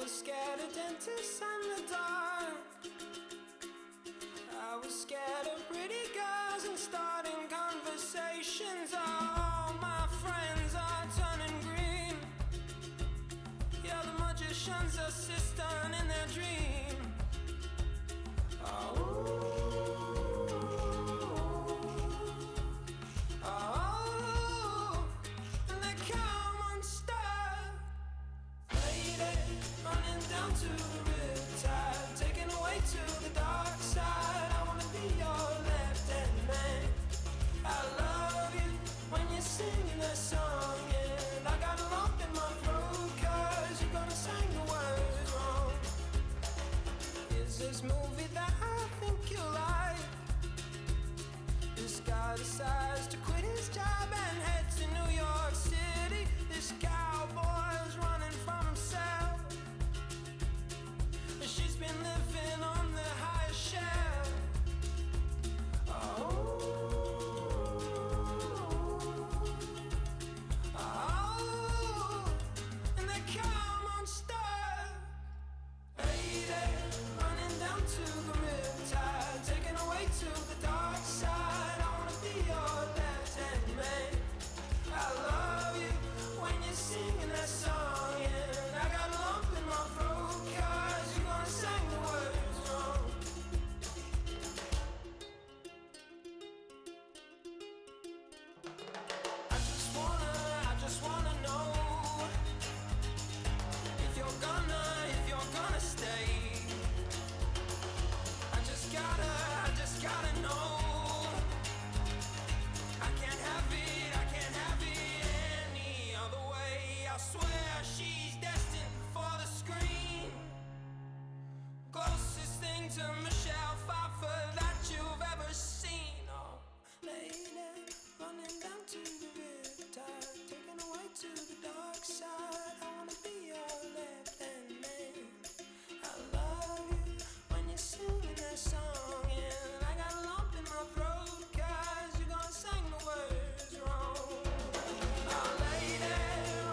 was scared of dentists and the dark. I was scared of pretty girls and starting conversations. All my friends are turning green. Yeah, the magician's assistant in their dream. Oh, and they come unstuck. Lady, running down to the riptide, taken away to the dark side. I wanna be your left-hand man. I love you when you're singing that song, and I got a lump in my throat 'cause you're gonna sing the words wrong. Is this movie that I think you like? This guy decides to quit his job and head to New York City. This cowboy's running from himself. She's been living on the highest shelf. Oh, and they come unstuck. Lady, running down to the riptide, taken away to the dark side. I wanna be your left-hand man. I love you when you're singing that song, and I got a lump in my throat 'cause you're gonna sing the words wrong. I just wanna know if you're gonna stay. I just gotta know. I can't have it any other way. I swear she's destined for the screen. Closest thing to Michelle Pfeiffer that you've ever seen. Oh, lady, running down to the riptide, taken away to the dark side. I wanna be your left-hand man. I love you when you're singing that song, and I got a lump in my throat 'cause you're gonna sing the words wrong. Oh, lady,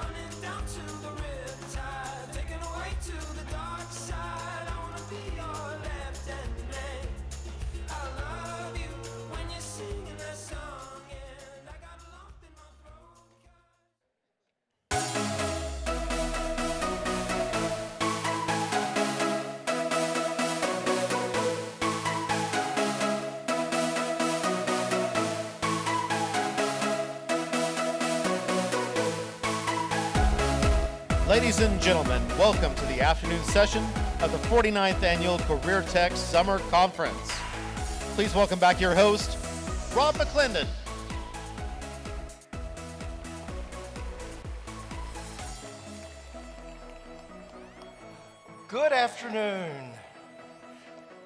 running down to the riptide, taken away to the dark side. I wanna be your left-hand man. I love you when you're singing that song, and I got a lump in my throat. Ladies and gentlemen, welcome to the afternoon session of the 49th Annual Career Tech Summer Conference. Please welcome back your host, Rob McClendon. Good afternoon.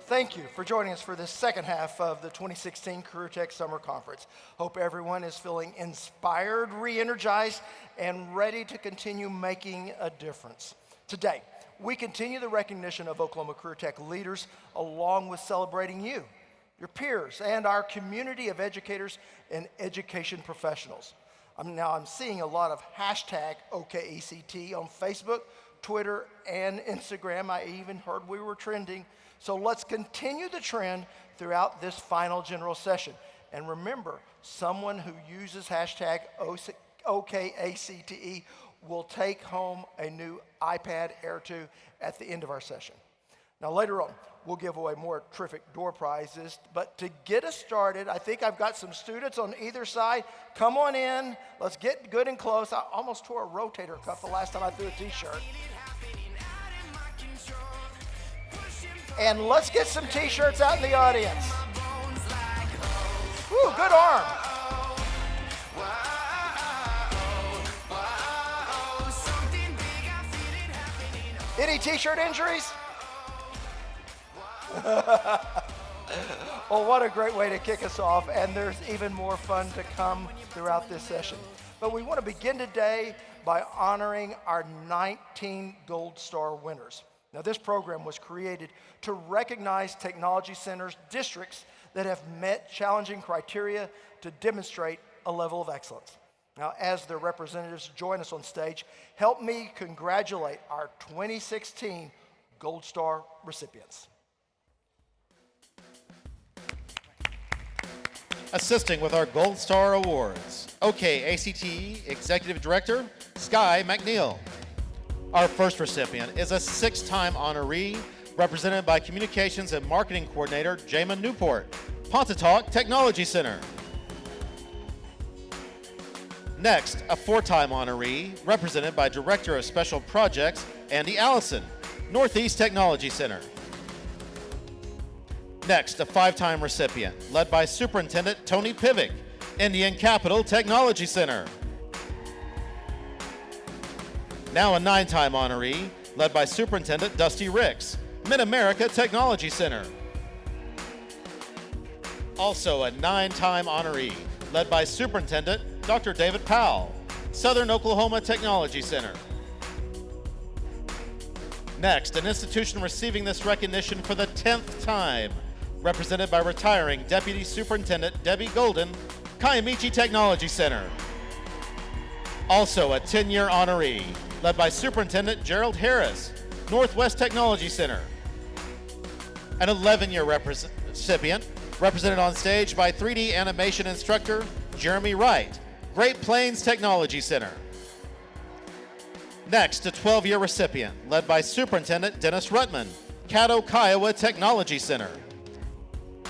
Thank you for joining us for this second half of the 2016 Career Tech Summer Conference. Hope everyone is feeling inspired, re-energized, and ready to continue making a difference. Today, we continue the recognition of Oklahoma Career Tech leaders along with celebrating you, your peers, and our community of educators and education professionals. I'm seeing a lot of hashtag OKECT on Facebook, Twitter, and Instagram. I even heard we were trending. So let's continue the trend throughout this final general session. And remember, someone who uses hashtag OKACTE will take home a new iPad Air 2 at the end of our session. Now later on, we'll give away more terrific door prizes, but to get us started, I think I've got some students on either side. Come on in, let's get good and close. I almost tore a rotator cuff the last time I threw a t-shirt. And let's get some t-shirts out in the audience. Woo, good arm. Any t-shirt injuries? Well, what a great way to kick us off, and there's even more fun to come throughout this session. But we want to begin today by honoring our 19 Gold Star winners. Now, this program was created to recognize technology centers, districts that have met challenging criteria to demonstrate a level of excellence. Now, as their representatives join us on stage, help me congratulate our 2016 Gold Star recipients. Assisting with our Gold Star Awards, ACT Executive Director, Sky McNeil. Our first recipient is a 6-time honoree, represented by Communications and Marketing Coordinator, Jamin Newport, Pontotoc Technology Center. Next, a 4-time honoree, represented by Director of Special Projects, Andy Allison, Northeast Technology Center. Next, a 5-time recipient, led by Superintendent Tony Pivick, Indian Capital Technology Center. Now a 9-time honoree, led by Superintendent Dusty Ricks, Mid-America Technology Center. Also a 9-time honoree, led by Superintendent Dr. David Powell, Southern Oklahoma Technology Center. Next, an institution receiving this recognition for the 10th time, represented by retiring Deputy Superintendent Debbie Golden, Kiamichi Technology Center. Also a 10-year honoree, led by Superintendent Gerald Harris, Northwest Technology Center. An 11-year recipient, represented on stage by 3D animation instructor Jeremy Wright, Great Plains Technology Center. Next, a 12-year recipient, led by Superintendent Dennis Rutman, Caddo, Kiowa Technology Center.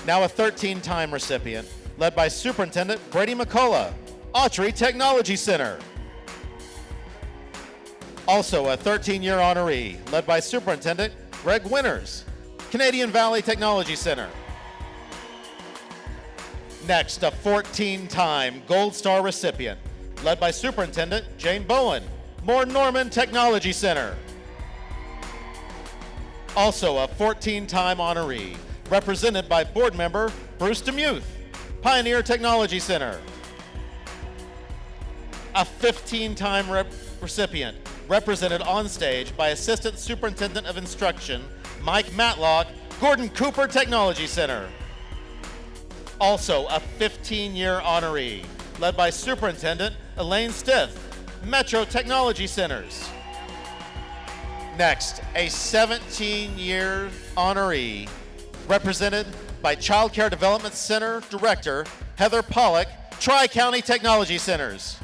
Now a 13-time recipient, led by Superintendent Brady McCullough, Autry Technology Center. Also a 13-year honoree, led by Superintendent Greg Winters, Canadian Valley Technology Center. Next, a 14-time Gold Star recipient, led by Superintendent Jane Bowen, Moore Norman Technology Center. Also a 14-time honoree, represented by board member Bruce Demuth, Pioneer Technology Center. A 15-time recipient, represented on stage by Assistant Superintendent of Instruction Mike Matlock, Gordon Cooper Technology Center. Also a 15-year honoree, led by Superintendent Elaine Stith, Metro Technology Centers. Next, a 17-year honoree, represented by Child Care Development Center Director Heather Pollock, Tri-County Technology Centers.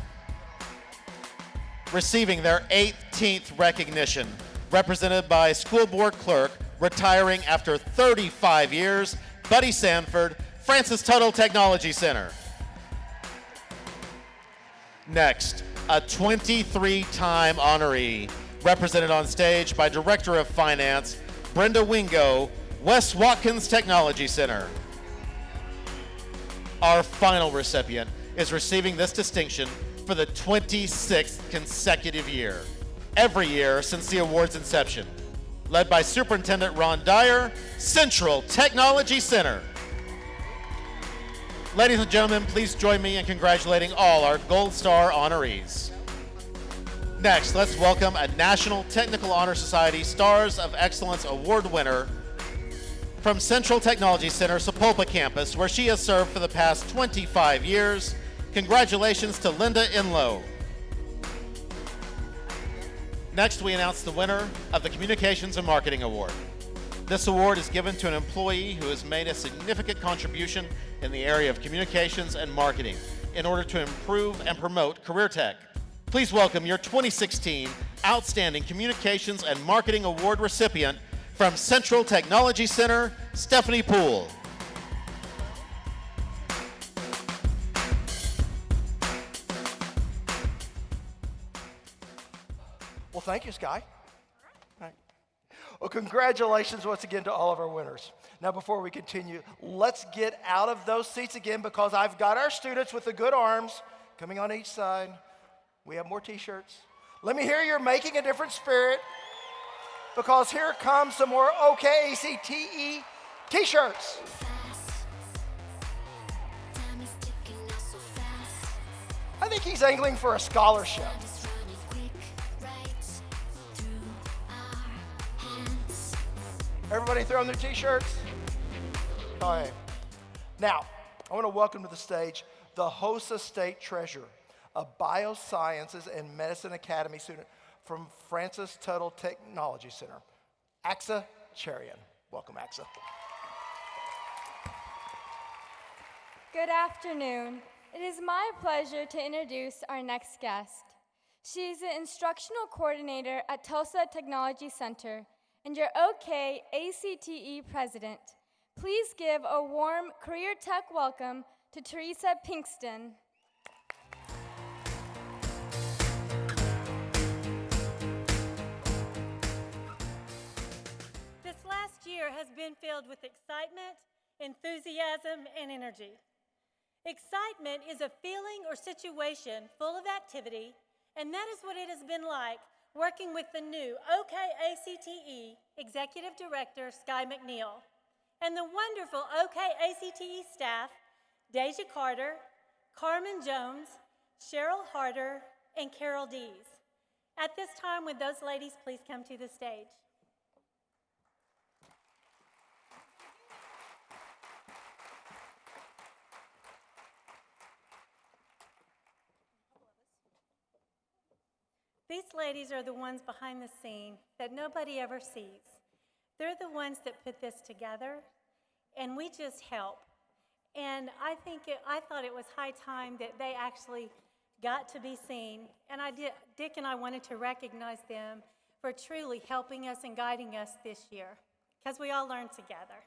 Receiving their 18th recognition, represented by School Board Clerk, retiring after 35 years, Buddy Sanford, Francis Tuttle Technology Center. Next, a 23-time honoree, represented on stage by Director of Finance, Brenda Wingo, Wes Watkins Technology Center. Our final recipient is receiving this distinction for the 26th consecutive year, every year since the award's inception, led by Superintendent Ron Dyer, Central Technology Center. Ladies and gentlemen, please join me in congratulating all our Gold Star honorees. Next, let's welcome a National Technical Honor Society Stars of Excellence Award winner from Central Technology Center, Sapulpa campus, where she has served for the past 25 years. Congratulations to Linda Inlow. Next, we announce the winner of the Communications and Marketing Award. This award is given to an employee who has made a significant contribution in the area of communications and marketing in order to improve and promote career tech. Please welcome your 2016 Outstanding Communications and Marketing Award recipient from Central Technology Center, Stephanie Poole. Well, thank you, Sky. All right. Well, congratulations once again to all of our winners. Now, before we continue, let's get out of those seats again because I've got our students with the good arms coming on each side. We have more t-shirts. Let me hear your Making a Difference spirit because here comes some more OKACTE t-shirts. I think he's angling for a scholarship. Everybody throwing their t-shirts? All right. Now, I want to welcome to the stage the HOSA State Treasurer, a Biosciences and Medicine Academy student from Francis Tuttle Technology Center, Axa Cherian. Welcome, Axa. Good afternoon. It is my pleasure to introduce our next guest. She is the instructional coordinator at Tulsa Technology Center and your OK ACTE president. Please give a warm Career Tech welcome to Teresa Pinkston. This last year has been filled with excitement, enthusiasm, and energy. Excitement is a feeling or situation full of activity, and that is what it has been like working with the new OK ACTE Executive Director, Sky McNeil, and the wonderful OK ACTE staff, Deja Carter, Carmen Jones, Cheryl Harder, and Carol Dees. At this time, would those ladies please come to the stage? These ladies are the ones behind the scene that nobody ever sees. They're the ones that put this together, and we just help. And I thought it was high time that they actually got to be seen, and Dick and I wanted to recognize them for truly helping us and guiding us this year, because we all learned together.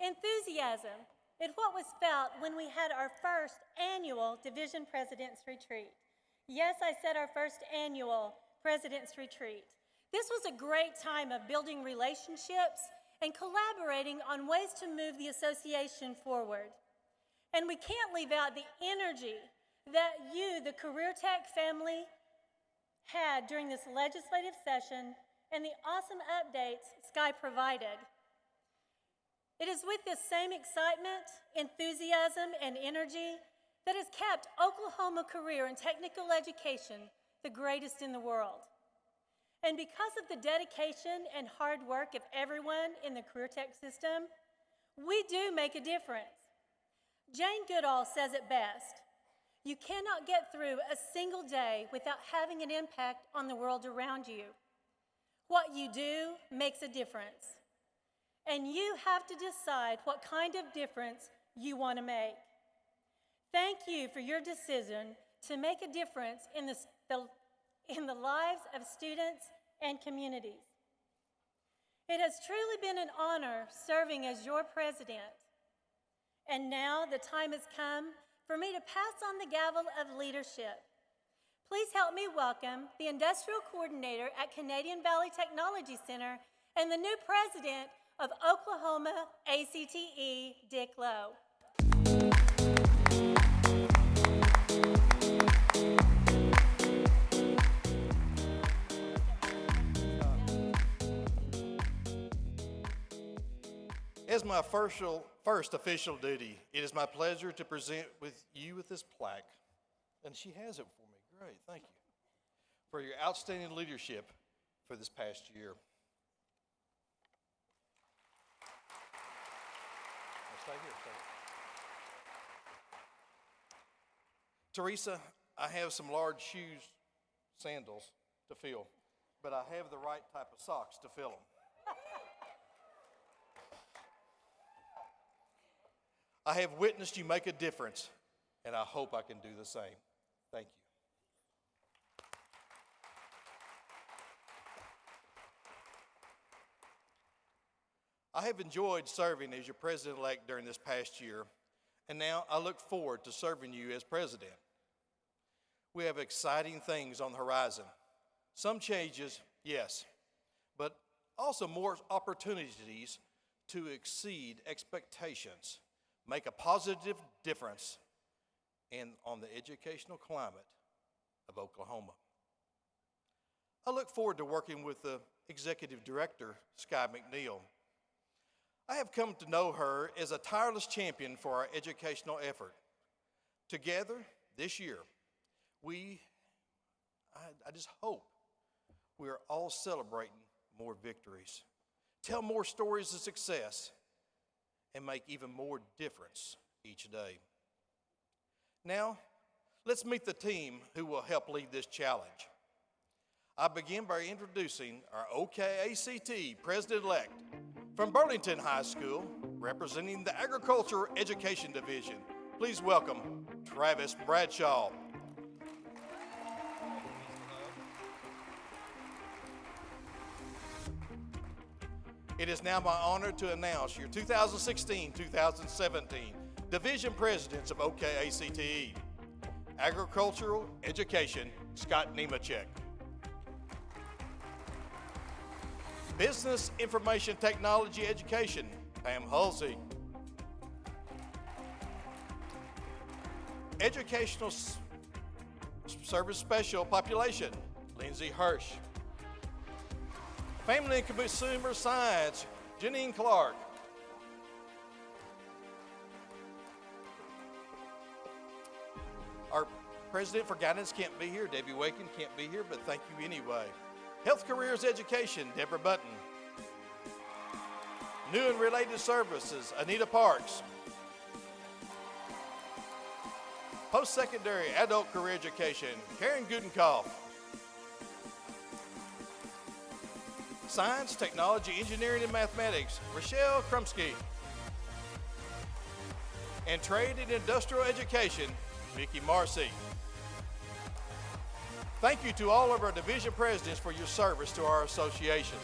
Enthusiasm is what was felt when we had our first annual Division President's Retreat. Yes, I said our first annual President's Retreat. This was a great time of building relationships and collaborating on ways to move the association forward. And we can't leave out the energy that you, the Career Tech family, had during this legislative session and the awesome updates Sky provided. It is with this same excitement, enthusiasm, and energy that has kept Oklahoma career and technical education the greatest in the world. And because of the dedication and hard work of everyone in the Career Tech system, we do make a difference. Jane Goodall says it best: you cannot get through a single day without having an impact on the world around you. What you do makes a difference. And you have to decide what kind of difference you want to make. Thank you for your decision to make a difference in the lives of students and communities. It has truly been an honor serving as your president. And now the time has come for me to pass on the gavel of leadership. Please help me welcome the industrial coordinator at Canadian Valley Technology Center and the new president of Oklahoma ACTE, Dick Lowe. As my first official duty, it is my pleasure to present you with this plaque. And she has it for me. Great, thank you. For your outstanding leadership for this past year. Stay here, Teresa, I have some large sandals to fill, but I have the right type of socks to fill them. I have witnessed you make a difference, and I hope I can do the same. Thank you. I have enjoyed serving as your president-elect during this past year, and now I look forward to serving you as president. We have exciting things on the horizon. Some changes, yes, but also more opportunities to exceed expectations, make a positive difference, and on the educational climate of Oklahoma. I look forward to working with the Executive Director, Sky McNeil. I have come to know her as a tireless champion for our educational effort. Together, this year, I just hope we are all celebrating more victories, tell more stories of success, and make even more difference each day. Now, let's meet the team who will help lead this challenge. I begin by introducing our OKACT President-elect from Burlington High School, representing the Agricultural Education Division. Please welcome Travis Bradshaw. It is now my honor to announce your 2016-2017 Division Presidents of OKACTE. Agricultural Education, Scott Nemechek. Business Information Technology Education, Pam Halsey. Educational Service Special Population, Lindsay Hirsch. Family and Consumer Science, Janine Clark. Our president for guidance can't be here, Debbie Waken can't be here, but thank you anyway. Health Careers Education, Deborah Button. New and Related Services, Anita Parks. Post-secondary Adult Career Education, Karen Gudenkauf. Science, Technology, Engineering, and Mathematics, Rochelle Krumsky. And Trade and Industrial Education, Mickey Marcy. Thank you to all of our division presidents for your service to our association.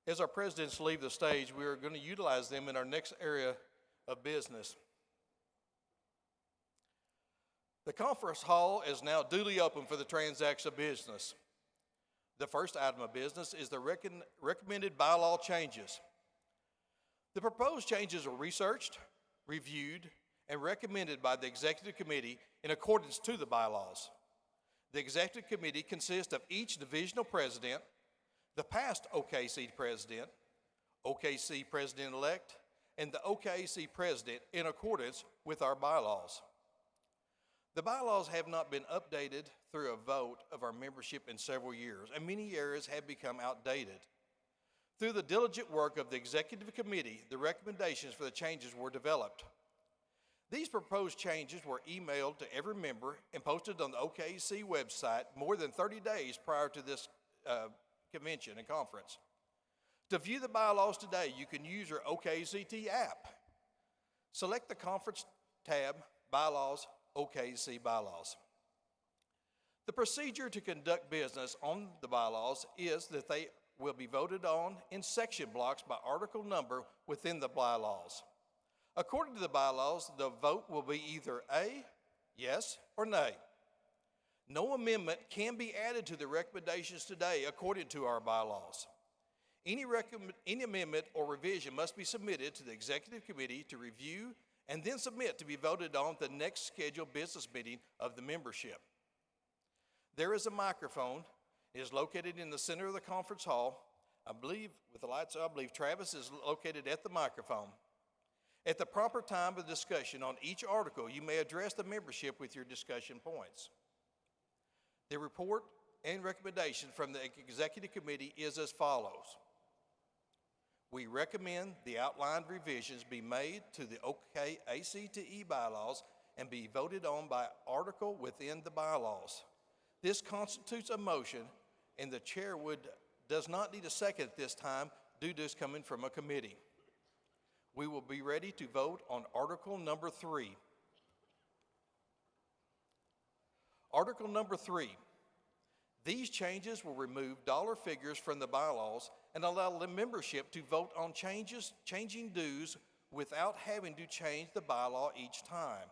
As our presidents leave the stage, we are going to utilize them in our next area of business. The conference hall is now duly open for the transaction of business. The first item of business is the recommended bylaw changes. The proposed changes were researched, reviewed, and recommended by the Executive Committee in accordance to the bylaws. The Executive Committee consists of each divisional president, the past OKC president, OKC president-elect, and the OKC president in accordance with our bylaws. The bylaws have not been updated through a vote of our membership in several years, and many areas have become outdated. Through the diligent work of the Executive Committee, the recommendations for the changes were developed. These proposed changes were emailed to every member and posted on the OKC website more than 30 days prior to this convention and conference. To view the bylaws today, you can use your OKCT app. Select the conference tab, Bylaws, OKC Bylaws. The procedure to conduct business on the bylaws is that they will be voted on in section blocks by article number within the bylaws. According to the bylaws, the vote will be either A, yes, or nay. No amendment can be added to the recommendations today according to our bylaws. Any amendment or revision must be submitted to the Executive Committee to review and then submit to be voted on at the next scheduled business meeting of the membership. There is a microphone. It is located in the center of the conference hall. I believe, with the lights on, I believe Travis is located at the microphone. At the proper time of discussion on each article, you may address the membership with your discussion points. The report and recommendation from the Executive Committee is as follows. We recommend the outlined revisions be made to the OKACTE bylaws and be voted on by article within the bylaws. This constitutes a motion, and the chair does not need a second at this time due to this coming from a committee. We will be ready to vote on article number 3. Article number 3. These changes will remove dollar figures from the bylaws and allow the membership to vote on changing dues without having to change the bylaw each time.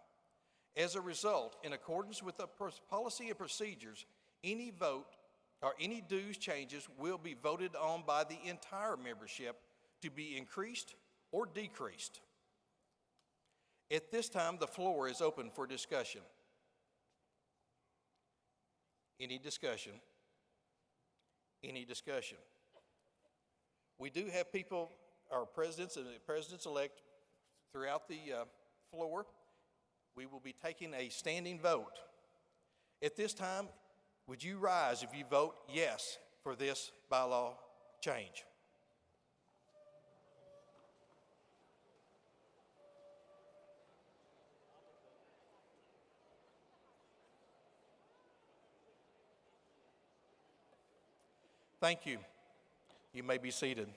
As a result, in accordance with the policy and procedures, any vote or any dues changes will be voted on by the entire membership to be increased or decreased. At this time, the floor is open for discussion. Any discussion? Any discussion? We do have people, our presidents and presidents-elect throughout the floor. We will be taking a standing vote. At this time, would you rise if you vote yes for this bylaw change? Thank you. You may be seated.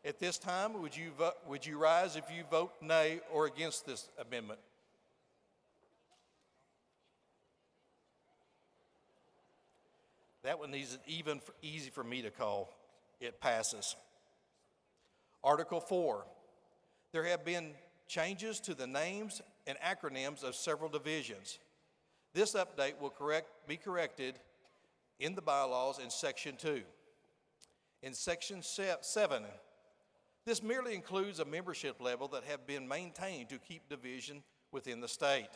At this time, would you rise if you vote nay or against this amendment? That one is even easy for me to call. It passes. Article 4. There have been changes to the names and acronyms of several divisions. This update will be corrected in the bylaws in Section 2. In Section 7, this merely includes a membership level that have been maintained to keep division within the state.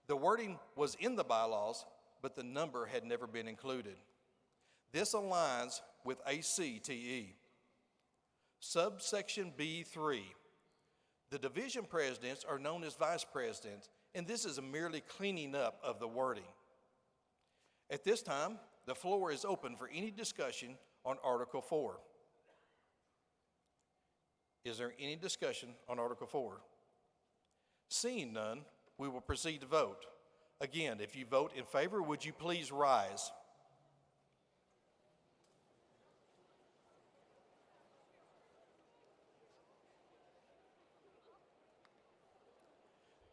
The wording was in the bylaws, but the number had never been included. This aligns with ACTE. Subsection B3. The division presidents are known as vice presidents, and this is a merely cleaning up of the wording. At this time, the floor is open for any discussion on Article 4. Is there any discussion on Article 4? Seeing none, we will proceed to vote. Again, if you vote in favor, would you please rise?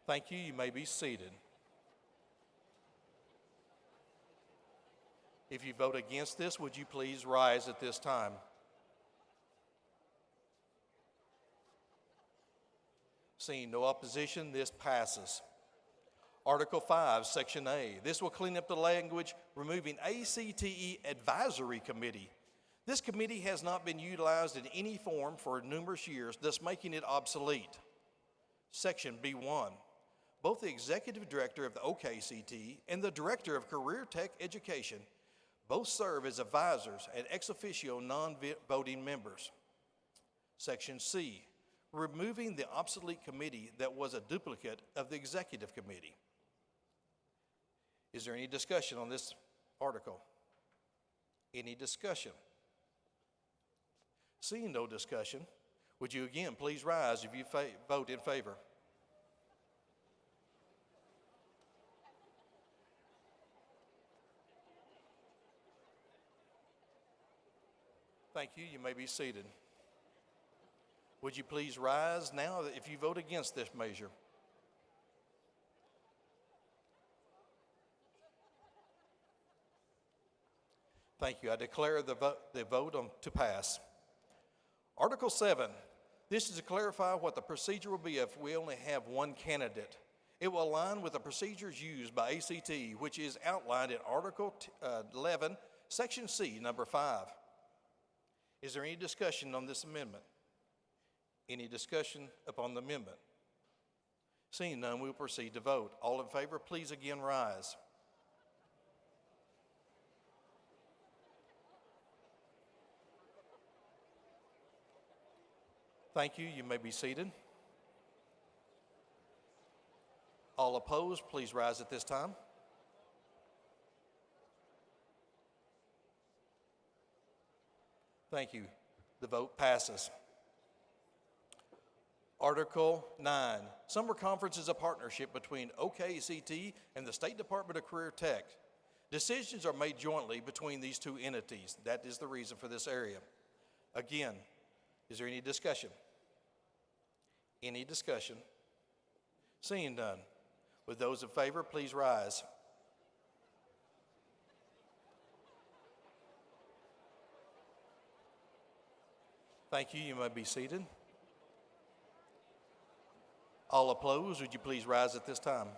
Thank you. You may be seated. If you vote against this, would you please rise at this time? Seeing no opposition, this passes. Article 5, Section A. This will clean up the language, removing ACTE Advisory Committee. This committee has not been utilized in any form for numerous years, thus making it obsolete. Section B1. Both the executive director of the OKCT and the director of Career Tech Education both serve as advisors and ex officio non-voting members. Section C. Removing the obsolete committee that was a duplicate of the executive committee. Is there any discussion on this article? Any discussion? Seeing no discussion, would you again please rise if you vote in favor? Thank you. You may be seated. Would you please rise now if you vote against this measure? Thank you. I declare the vote to pass. Article 7. This is to clarify what the procedure will be if we only have one candidate. It will align with the procedures used by ACT, which is outlined in Article 11, Section C, number 5. Is there any discussion on this amendment? Any discussion upon the amendment? Seeing none, we will proceed to vote. All in favor, please again rise. Thank you. You may be seated. All opposed, please rise at this time. Thank you. The vote passes. Article 9. Summer Conference is a partnership between OKCT and the State Department of Career Tech. Decisions are made jointly between these two entities. That is the reason for this area. Again, is there any discussion? Any discussion? Seeing none. With those in favor, please rise. Thank you. You may be seated. All opposed, would you please rise at this time?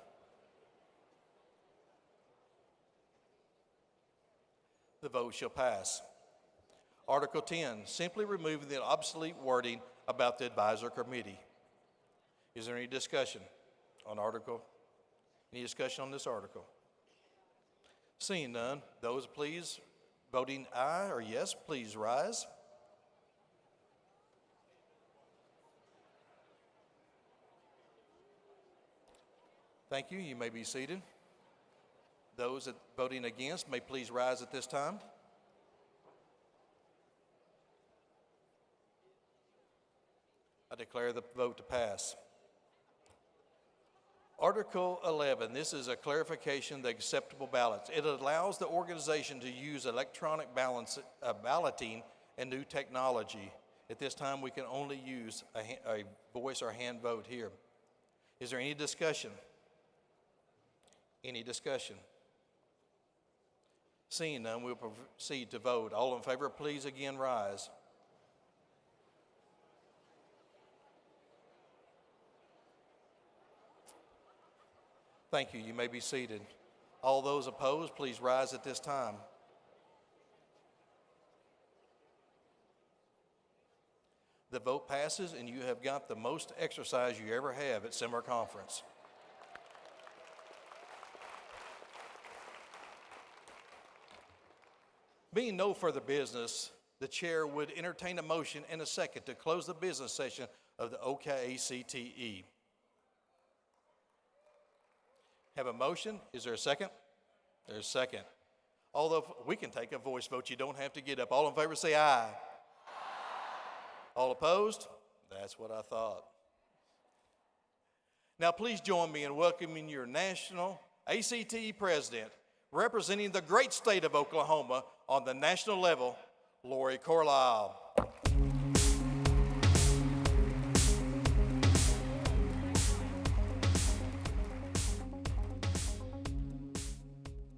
The vote shall pass. Article 10, simply removing the obsolete wording about the advisor committee. Is there any discussion on article? Any discussion on this article? Seeing none, those please voting aye or yes, please rise. Thank you. You may be seated. Those that voting against may please rise at this time. I declare the vote to pass. Article 11, this is a clarification of the acceptable ballots. It allows the organization to use electronic balloting and new technology. At this time, we can only use a voice or hand vote here. Is there any discussion? Any discussion? Seeing none, we'll proceed to vote. All in favor, please again rise. Thank you. You may be seated. All those opposed, please rise at this time. The vote passes, and you have got the most exercise you ever have at summer conference. Being no further business, the chair would entertain a motion and a second to close the business session of the OKACTE. Have a motion. Is there a second? There's a second. Although we can take a voice vote, you don't have to get up. All in favor say aye. Aye. All opposed? That's what I thought. Now please join me in welcoming your National ACTE President, representing the great state of Oklahoma on the national level, Lori Carlisle.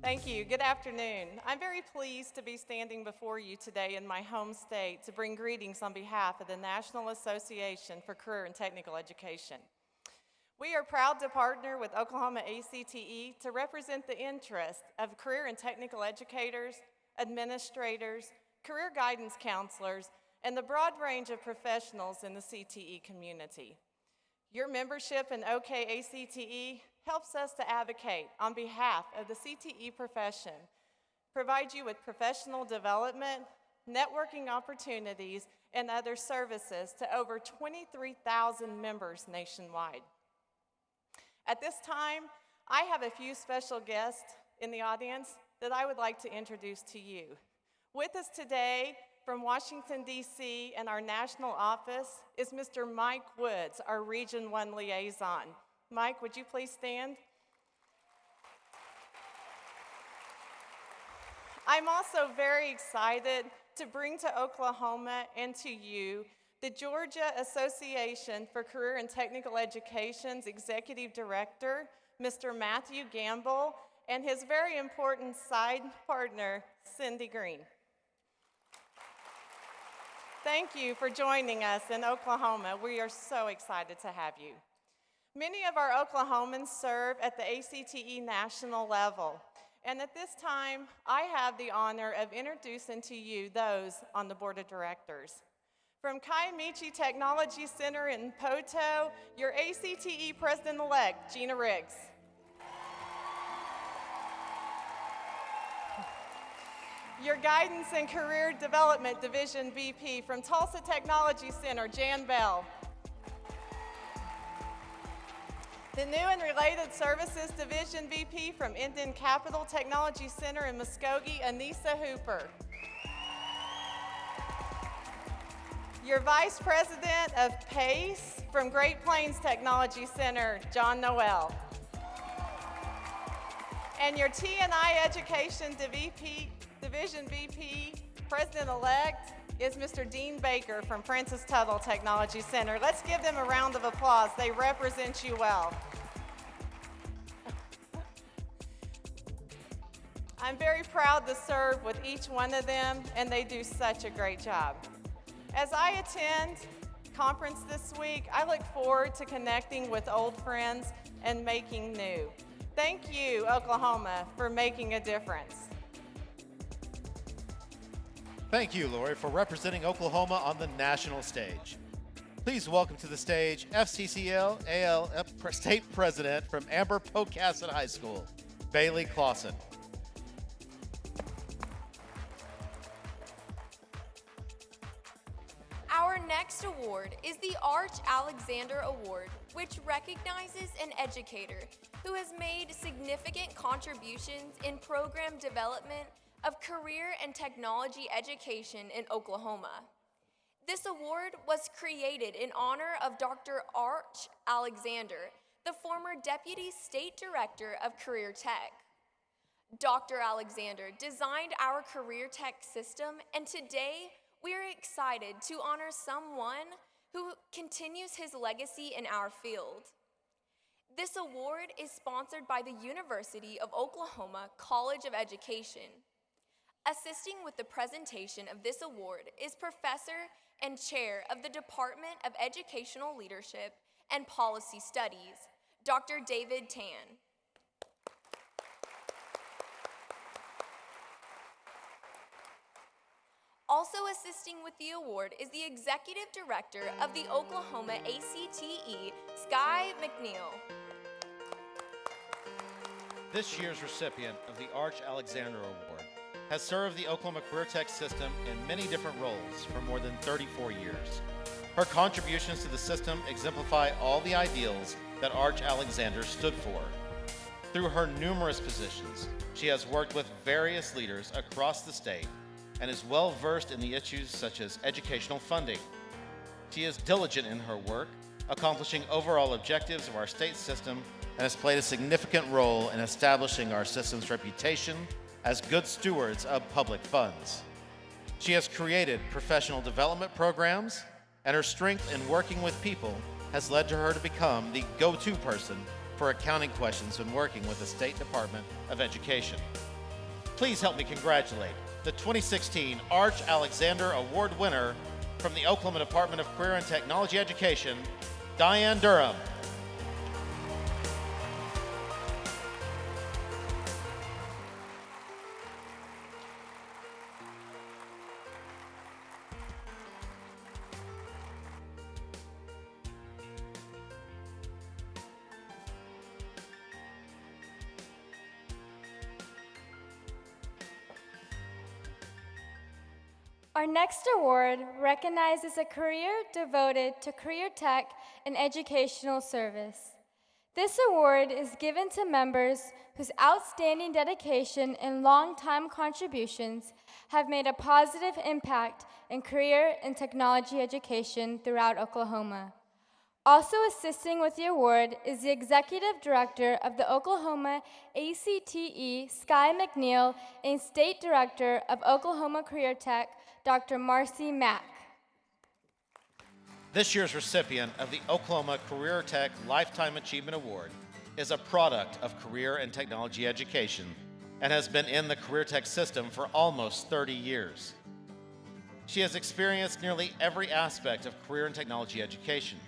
Thank you. Good afternoon. I'm very pleased to be standing before you today in my home state to bring greetings on behalf of the National Association for Career and Technical Education. We are proud to partner with Oklahoma ACTE to represent the interests of career and technical educators, administrators, career guidance counselors, and the broad range of professionals in the CTE community. Your membership in OKACTE helps us to advocate on behalf of the CTE profession, provide you with professional development, networking opportunities, and other services to over 23,000 members nationwide. At this time, I have a few special guests in the audience that I would like to introduce to you. With us today from Washington, D.C. and our national office is Mr. Mike Woods, our Region 1 liaison. Mike, would you please stand? I'm also very excited to bring to Oklahoma and to you the Georgia Association for Career and Technical Education's Executive Director, Mr. Matthew Gamble, and his very important side partner, Cindy Green. Thank you for joining us in Oklahoma. We are so excited to have you. Many of our Oklahomans serve at the ACTE national level, and at this time, I have the honor of introducing to you those on the board of directors. From Kiamichi Technology Center in Poto, your ACTE President-elect, Gina Riggs. Your Guidance and Career Development Division VP from Tulsa Technology Center, Jan Bell. The New and Related Services Division VP from Indian Capital Technology Center in Muskogee, Anissa Hooper. Your Vice President of PACE from Great Plains Technology Center, John Noel. And your T&I Education Division VP, President-elect, is Mr. Dean Baker from Francis Tuttle Technology Center. Let's give them a round of applause. They represent you well. I'm very proud to serve with each one of them, and they do such a great job. As I attend conference this week, I look forward to connecting with old friends and making new. Thank you, Oklahoma, for making a difference. Thank you, Lori, for representing Oklahoma on the national stage. Please welcome to the stage FCCL AL State President from Amber Pocasset High School, Bailey Clausen. Our next award is the Arch Alexander Award, which recognizes an educator who has made significant contributions in program development of career and technology education in Oklahoma. This award was created in honor of Dr. Arch Alexander, the former Deputy State Director of Career Tech. Dr. Alexander designed our Career Tech system, and today we are excited to honor someone who continues his legacy in our field. This award is sponsored by the University of Oklahoma College of Education. Assisting with the presentation of this award is Professor and Chair of the Department of Educational Leadership and Policy Studies, Dr. David Tan. Also assisting with the award is the Executive Director of the Oklahoma ACTE, Sky McNeil. This year's recipient of the Arch Alexander Award has served the Oklahoma Career Tech system in many different roles for more than 34 years. Her contributions to the system exemplify all the ideals that Arch Alexander stood for. Through her numerous positions, she has worked with various leaders across the state and is well versed in the issues such as educational funding. She is diligent in her work, accomplishing overall objectives of our state system, and has played a significant role in establishing our system's reputation as good stewards of public funds. She has created professional development programs, and her strength in working with people has led to her to become the go-to person for accounting questions when working with the State Department of Education. Please help me congratulate the 2016 Arch Alexander Award winner from the Oklahoma Department of Career and Technology Education, Diane Durham. Our next award recognizes a career devoted to career tech and educational service. This award is given to members whose outstanding dedication and long-time contributions have made a positive impact in career and technology education throughout Oklahoma. Also assisting with the award is the Executive Director of the Oklahoma ACTE, Sky McNeil, and State Director of Oklahoma Career Tech, Dr. Marcy Mack. This year's recipient of the Oklahoma Career Tech Lifetime Achievement Award is a product of career and technology education and has been in the Career Tech system for almost 30 years. She has experienced nearly every aspect of career and technology education.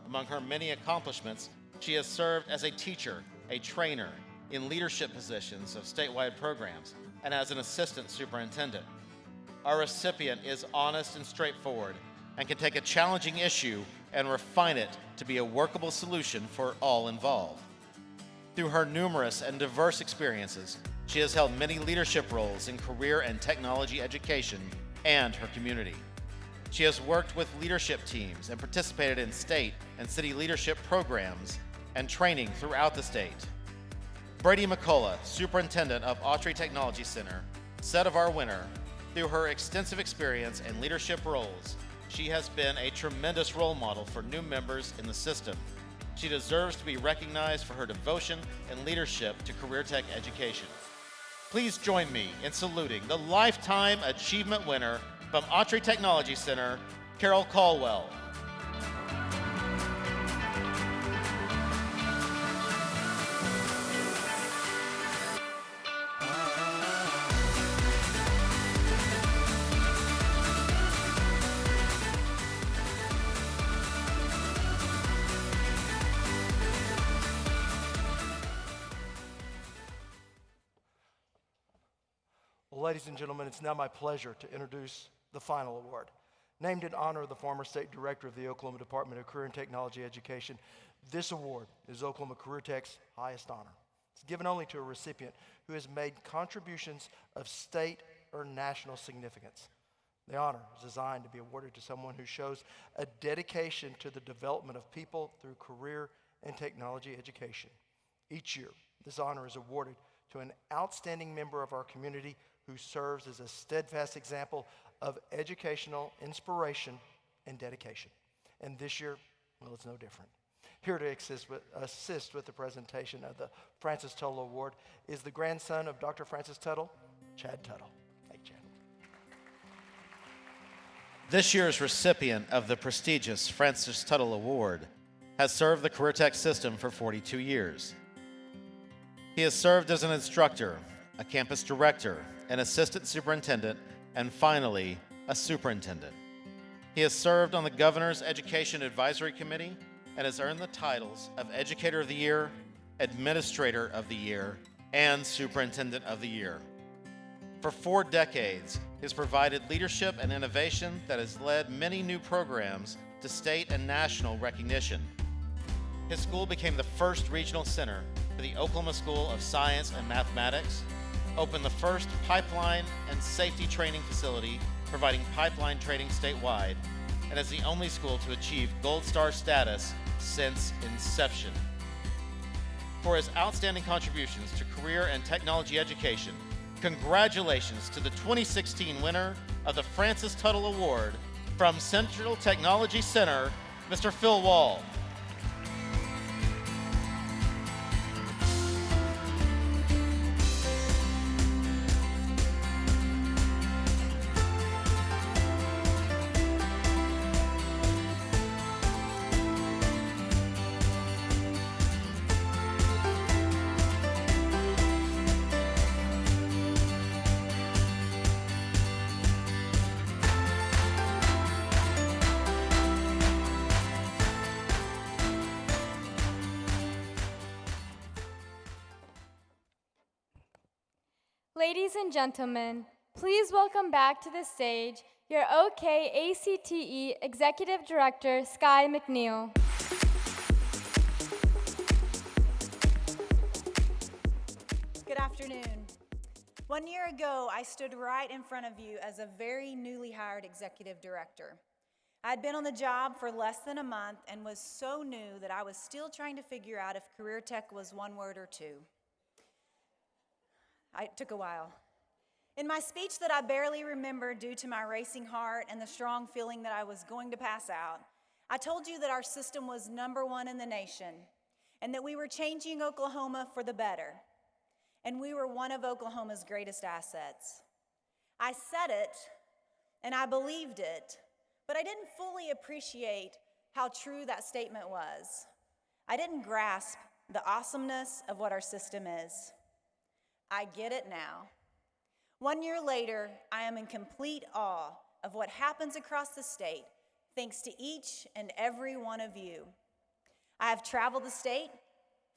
Among her many accomplishments, she has served as a teacher, a trainer, in leadership positions of statewide programs, and as an assistant superintendent. Our recipient is honest and straightforward and can take a challenging issue and refine it to be a workable solution for all involved. Through her numerous and diverse experiences, she has held many leadership roles in career and technology education and her community. She has worked with leadership teams and participated in state and city leadership programs and training throughout the state. Brady McCullough, Superintendent of Autry Technology Center, said of our winner, through her extensive experience and leadership roles, she has been a tremendous role model for new members in the system. She deserves to be recognized for her devotion and leadership to career tech education. Please join me in saluting the Lifetime Achievement winner from Autry Technology Center, Carol Caldwell. Well, ladies and gentlemen, it's now my pleasure to introduce the final award. Named in honor of the former state director of the Oklahoma Department of Career and Technology Education, this award is Oklahoma Career Tech's highest honor. It's given only to a recipient who has made contributions of state or national significance. The honor is designed to be awarded to someone who shows a dedication to the development of people through career and technology education. Each year, this honor is awarded to an outstanding member of our community who serves as a steadfast example of educational inspiration and dedication. And this year, well, it's no different. Here to assist with the presentation of the Francis Tuttle Award is the grandson of Dr. Francis Tuttle, Chad Tuttle. Hey, Chad. This year's recipient of the prestigious Francis Tuttle Award has served the Career Tech system for 42 years. He has served as an instructor, a campus director, an assistant superintendent, and finally, a superintendent. He has served on the Governor's Education Advisory Committee and has earned the titles of Educator of the Year, Administrator of the Year, and Superintendent of the Year. For 4 decades, he has provided leadership and innovation that has led many new programs to state and national recognition. His school became the first regional center for the Oklahoma School of Science and Mathematics, opened the first pipeline and safety training facility providing pipeline training statewide, and is the only school to achieve Gold Star status since inception. For his outstanding contributions to career and technology education, congratulations to the 2016 winner of the Francis Tuttle Award from Central Technology Center, Mr. Phil Wall. Ladies and gentlemen, please welcome back to the stage your OKACTE Executive Director, Sky McNeil. Good afternoon. 1 year ago, I stood right in front of you as a very newly hired executive director. I had been on the job for less than a month and was so new that I was still trying to figure out if career tech was one word or two. It took a while. In my speech that I barely remember due to my racing heart and the strong feeling that I was going to pass out, I told you that our system was #1 in the nation and that we were changing Oklahoma for the better, and we were one of Oklahoma's greatest assets. I said it, and I believed it, but I didn't fully appreciate how true that statement was. I didn't grasp the awesomeness of what our system is. I get it now. 1 year later, I am in complete awe of what happens across the state thanks to each and every one of you. I have traveled the state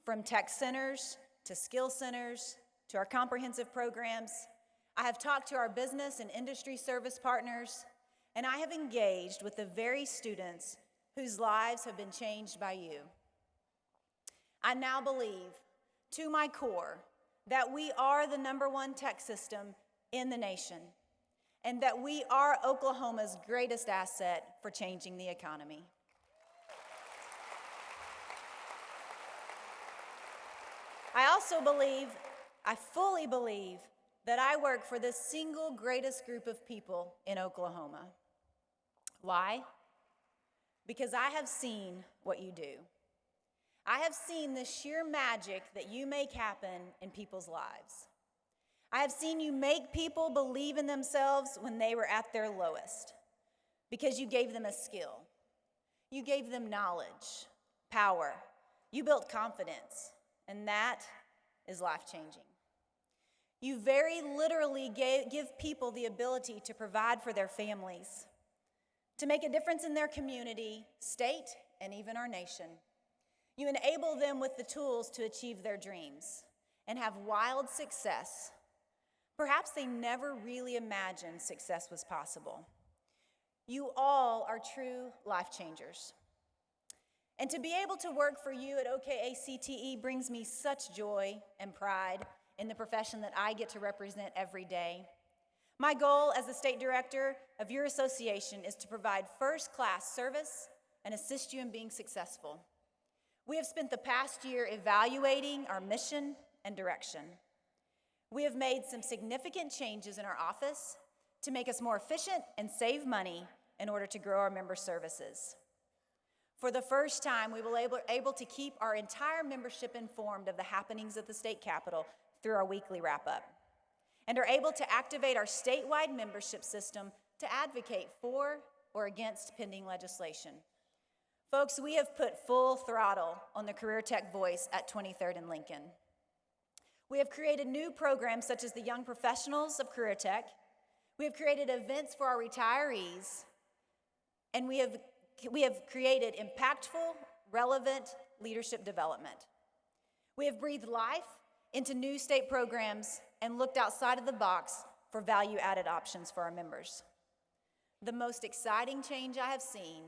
from tech centers to skill centers to our comprehensive programs. I have talked to our business and industry service partners, and I have engaged with the very students whose lives have been changed by you. I now believe, to my core, that we are the #1 tech system in the nation, and that we are Oklahoma's greatest asset for changing the economy. I also believe, I fully believe, that I work for the single greatest group of people in Oklahoma. Why? Because I have seen what you do. I have seen the sheer magic that you make happen in people's lives. I have seen you make people believe in themselves when they were at their lowest, because you gave them a skill. You gave them knowledge, power. You built confidence, and that is life-changing. You very literally give people the ability to provide for their families, to make a difference in their community, state, and even our nation. You enable them with the tools to achieve their dreams and have wild success Perhaps they never really imagined success was possible. You all are true life changers. And to be able to work for you at OKACTE brings me such joy and pride in the profession that I get to represent every day. My goal as the state director of your association is to provide first-class service and assist you in being successful. We have spent the past year evaluating our mission and direction. We have made some significant changes in our office to make us more efficient and save money in order to grow our member services. For the first time, we will be able to keep our entire membership informed of the happenings at the state capitol through our weekly wrap-up, and are able to activate our statewide membership system to advocate for or against pending legislation. Folks, we have put full throttle on the Career Tech Voice at 23rd and Lincoln. We have created new programs such as the Young Professionals of Career Tech. We have created events for our retirees, and we have created impactful, relevant leadership development. We have breathed life into new state programs and looked outside of the box for value-added options for our members. The most exciting change I have seen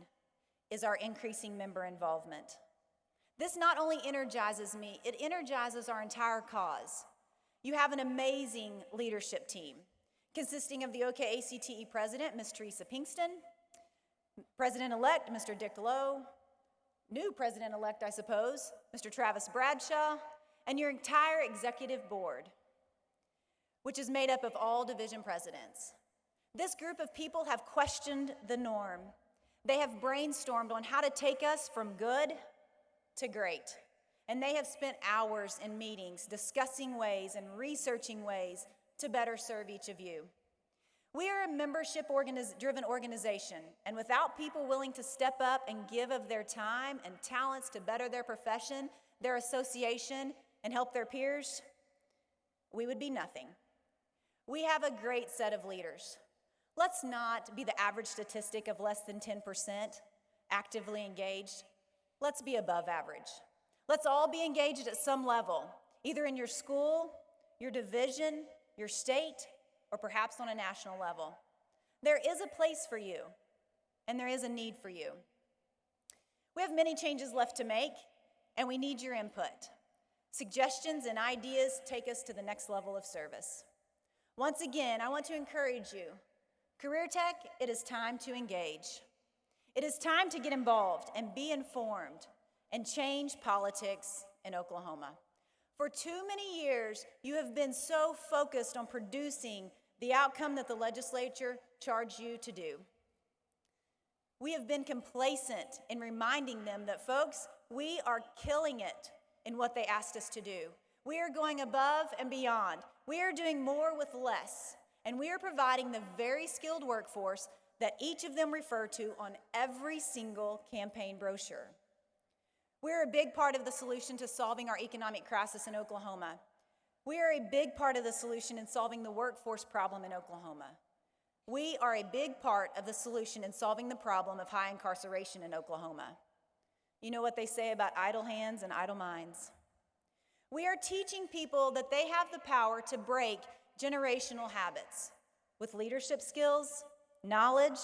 is our increasing member involvement. This not only energizes me, it energizes our entire cause. You have an amazing leadership team consisting of the OKACTE president, Ms. Teresa Pinkston, President-elect, Mr. Dick Lowe, new President-elect, I suppose, Mr. Travis Bradshaw, and your entire executive board, which is made up of all division presidents. This group of people have questioned the norm. They have brainstormed on how to take us from good to great. And they have spent hours in meetings discussing ways and researching ways to better serve each of you. We are a membership-driven organization, and without people willing to step up and give of their time and talents to better their profession, their association, and help their peers, we would be nothing. We have a great set of leaders. Let's not be the average statistic of less than 10% actively engaged. Let's be above average. Let's all be engaged at some level, either in your school, your division, your state, or perhaps on a national level. There is a place for you, and there is a need for you. We have many changes left to make, and we need your input. Suggestions and ideas take us to the next level of service. Once again, I want to encourage you. Career Tech, it is time to engage. It is time to get involved and be informed and change politics in Oklahoma. For too many years, you have been so focused on producing the outcome that the legislature charged you to do. We have been complacent in reminding them that, folks, we are killing it in what they asked us to do. We are going above and beyond. We are doing more with less, and we are providing the very skilled workforce that each of them refer to on every single campaign brochure. We're a big part of the solution to solving our economic crisis in Oklahoma. We are a big part of the solution in solving the workforce problem in Oklahoma. We are a big part of the solution in solving the problem of high incarceration in Oklahoma. You know what they say about idle hands and idle minds. We are teaching people that they have the power to break generational habits with leadership skills, knowledge,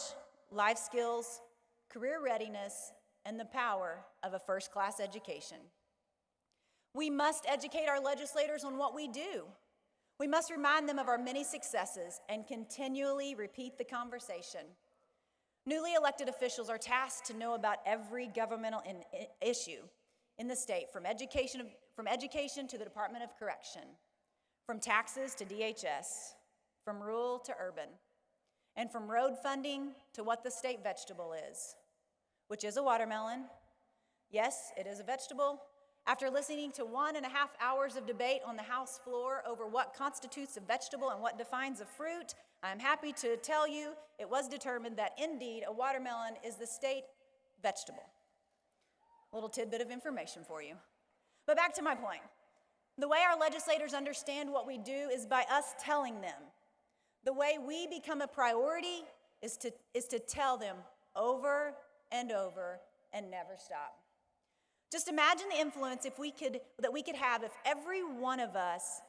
life skills, career readiness, and the power of a first-class education. We must educate our legislators on what we do. We must remind them of our many successes and continually repeat the conversation. Newly elected officials are tasked to know about every governmental issue in the state, from education to the Department of Correction, from taxes to DHS, from rural to urban, and from road funding to what the state vegetable is, which is a watermelon. Yes, it is a vegetable. After listening to 1.5 hours of debate on the House floor over what constitutes a vegetable and what defines a fruit, I'm happy to tell you it was determined that indeed a watermelon is the state vegetable. A little tidbit of information for you. But back to my point. The way our legislators understand what we do is by us telling them. The way we become a priority is to tell them over and over and never stop. Just imagine the influence that we could have if every one of us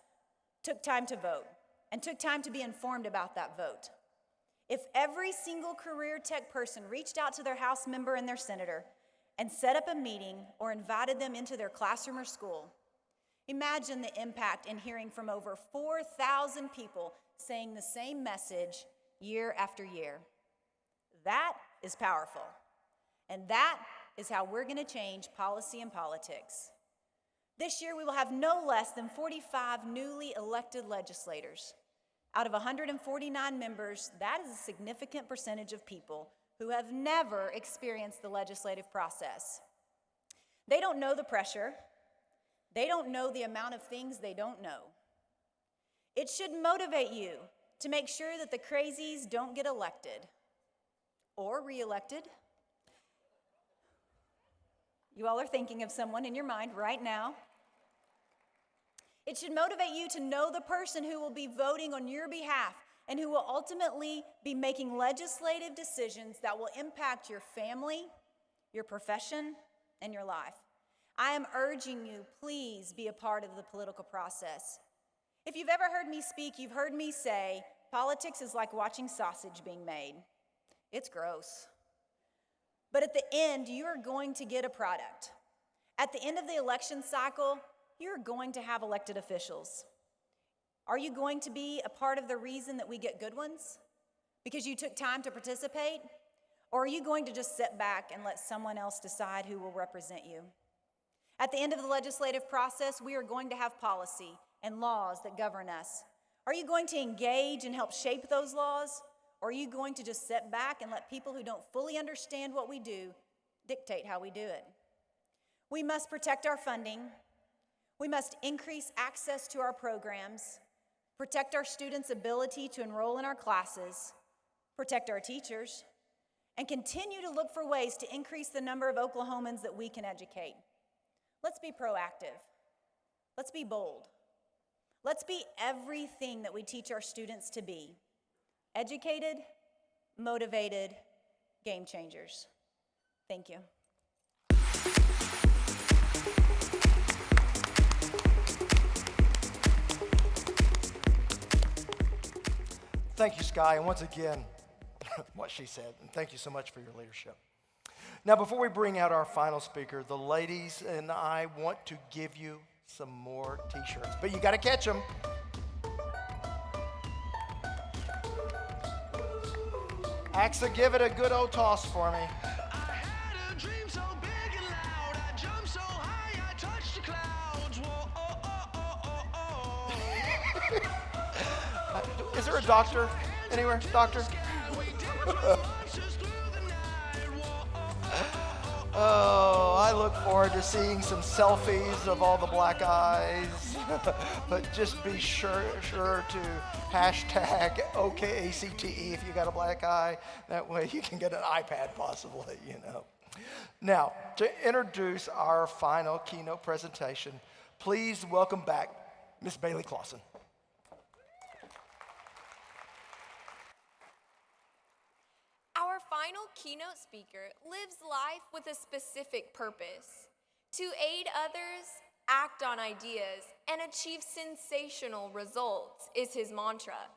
took time to vote and took time to be informed about that vote. If every single career tech person reached out to their House member and their senator and set up a meeting or invited them into their classroom or school, imagine the impact in hearing from over 4,000 people saying the same message year after year. That is powerful. And that is how we're going to change policy and politics. This year, we will have no less than 45 newly elected legislators. Out of 149 members, that is a significant percentage of people who have never experienced the legislative process. They don't know the pressure. They don't know the amount of things they don't know. It should motivate you to make sure that the crazies don't get elected or reelected. You all are thinking of someone in your mind right now. It should motivate you to know the person who will be voting on your behalf and who will ultimately be making legislative decisions that will impact your family, your profession, and your life. I am urging you, please be a part of the political process. If you've ever heard me speak, you've heard me say, politics is like watching sausage being made. It's gross. But at the end, you are going to get a product. At the end of the election cycle, you're going to have elected officials. Are you going to be a part of the reason that we get good ones? Because you took time to participate? Or are you going to just sit back and let someone else decide who will represent you? At the end of the legislative process, we are going to have policy and laws that govern us. Are you going to engage and help shape those laws? Or are you going to just sit back and let people who don't fully understand what we do dictate how we do it? We must protect our funding. We must increase access to our programs, protect our students' ability to enroll in our classes, protect our teachers, and continue to look for ways to increase the number of Oklahomans that we can educate. Let's be proactive. Let's be bold. Let's be everything that we teach our students to be. Educated, motivated, game changers. Thank you. Thank you, Sky, and once again, what she said, and thank you so much for your leadership. Now, before we bring out our final speaker, the ladies and I want to give you some more t-shirts, but you got to catch them. Axa, give it a good old toss for me. I had a dream so big and loud. I jumped so high, I touched the clouds. Whoa, oh, oh, oh, oh. Is there a doctor anywhere? Doctor? Oh, I look forward to seeing some selfies of all the black eyes. But just be sure to hashtag OKACTE if you got a black eye. That way you can get an iPad possibly, you know. Now, to introduce our final keynote presentation, please welcome back Ms. Bailey Clausen. Our final keynote speaker lives life with a specific purpose: to aid others, act on ideas, and achieve sensational results is his mantra.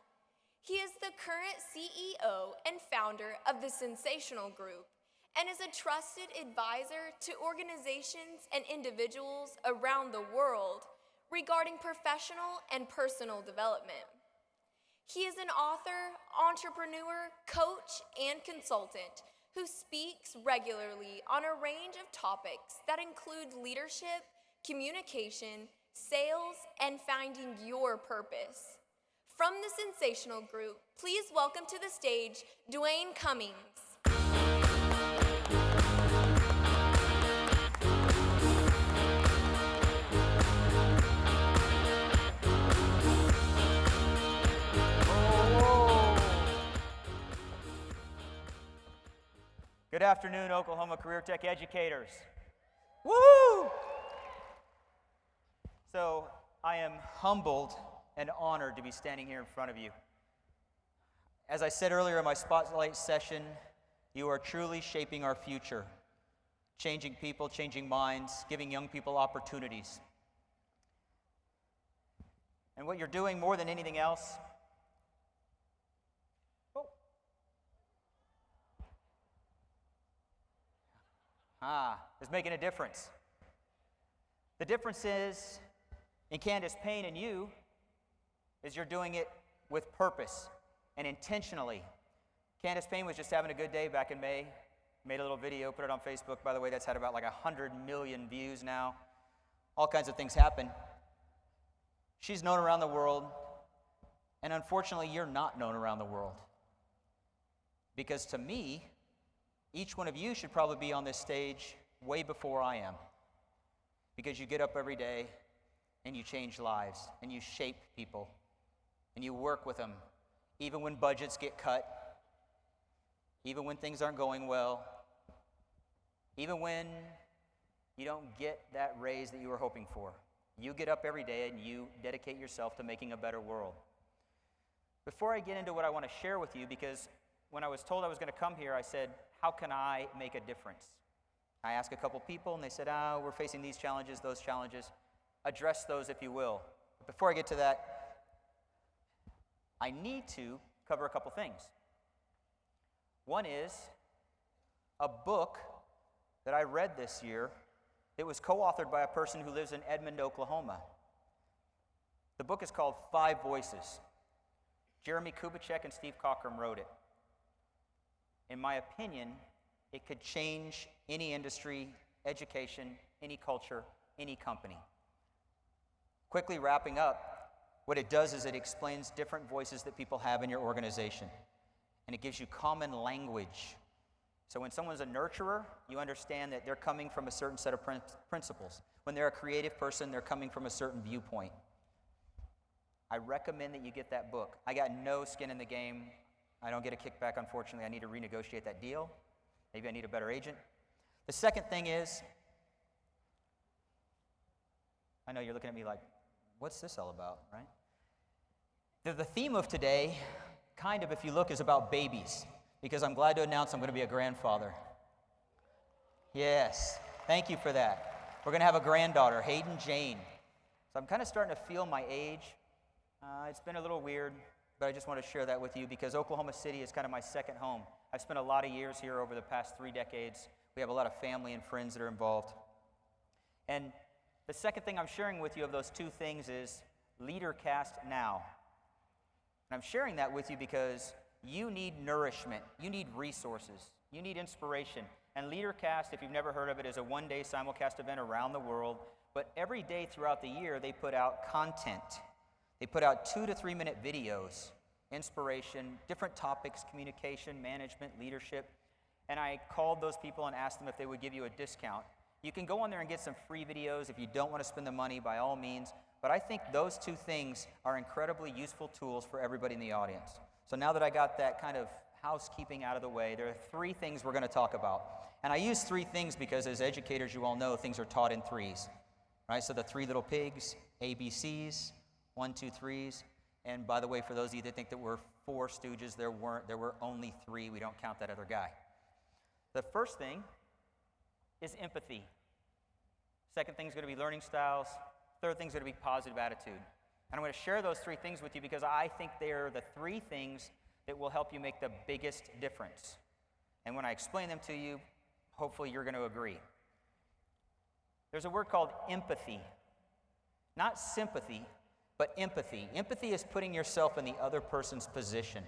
He is the current CEO and founder of the Sensational Group and is a trusted advisor to organizations and individuals around the world regarding professional and personal development. He is an author, entrepreneur, coach, and consultant who speaks regularly on a range of topics that include leadership, communication, sales, and finding your purpose. From the Sensational Group, please welcome to the stage Dwayne Cummings. Good afternoon, Oklahoma Career Tech educators. Woo! So, I am humbled and honored to be standing here in front of you. As I said earlier in my spotlight session, you are truly shaping our future, changing people, changing minds, giving young people opportunities. And what you're doing more than anything else is making a difference. The difference is, in Candace Payne and you, is you're doing it with purpose and intentionally. Candace Payne was just having a good day back in May. Made a little video, put it on Facebook. By the way, that's had about like 100 million views now. All kinds of things happen. She's known around the world, and unfortunately, you're not known around the world. Because to me, each one of you should probably be on this stage way before I am. Because you get up every day, and you change lives, and you shape people, and you work with them, even when budgets get cut, even when things aren't going well, even when you don't get that raise that you were hoping for. You get up every day and you dedicate yourself to making a better world. Before I get into what I want to share with you, because when I was told I was going to come here, I said, how can I make a difference? I asked a couple people and they said, we're facing these challenges, those challenges. Address those if you will. But before I get to that, I need to cover a couple things. One is a book that I read this year. It was co-authored by a person who lives in Edmond, Oklahoma. The book is called 5 Voices. Jeremy Kubicek and Steve Cockram wrote it. In my opinion, it could change any industry, education, any culture, any company. Quickly wrapping up, what it does is it explains different voices that people have in your organization. And it gives you common language. So when someone's a nurturer, you understand that they're coming from a certain set of principles. When they're a creative person, they're coming from a certain viewpoint. I recommend that you get that book. I got no skin in the game. I don't get a kickback, unfortunately. I need to renegotiate that deal. Maybe I need a better agent. The second thing is, I know you're looking at me like, what's this all about, right? The theme of today, kind of, if you look, is about babies, because I'm glad to announce I'm going to be a grandfather. Yes, thank you for that. We're going to have a granddaughter, Hayden Jane. So I'm kind of starting to feel my age. It's been a little weird, but I just want to share that with you because Oklahoma City is kind of my second home. I've spent a lot of years here over the past 3 decades. We have a lot of family and friends that are involved. And the second thing I'm sharing with you of those 2 things is LeaderCast Now. And I'm sharing that with you because you need nourishment, you need resources, you need inspiration. And LeaderCast, if you've never heard of it, is a 1-day simulcast event around the world. But every day throughout the year, they put out content. They put out 2 to 3 minute videos, inspiration, different topics, communication, management, leadership. And I called those people and asked them if they would give you a discount. You can go on there and get some free videos if you don't want to spend the money, by all means. But I think those 2 things are incredibly useful tools for everybody in the audience. So now that I got that kind of housekeeping out of the way, there are 3 things we're going to talk about. And I use 3 things because as educators, you all know things are taught in 3s. Right? So the 3 little pigs, ABCs, 1, 2, 3s. And by the way, for those of you that think that we're 4 stooges, there weren't. There were only 3. We don't count that other guy. The first thing is empathy. Second thing is going to be learning styles. Third thing is going to be positive attitude. And I'm going to share those 3 things with you because I think they are the 3 things that will help you make the biggest difference. And when I explain them to you, hopefully you're going to agree. There's a word called empathy. Not sympathy, but empathy. Empathy is putting yourself in the other person's position,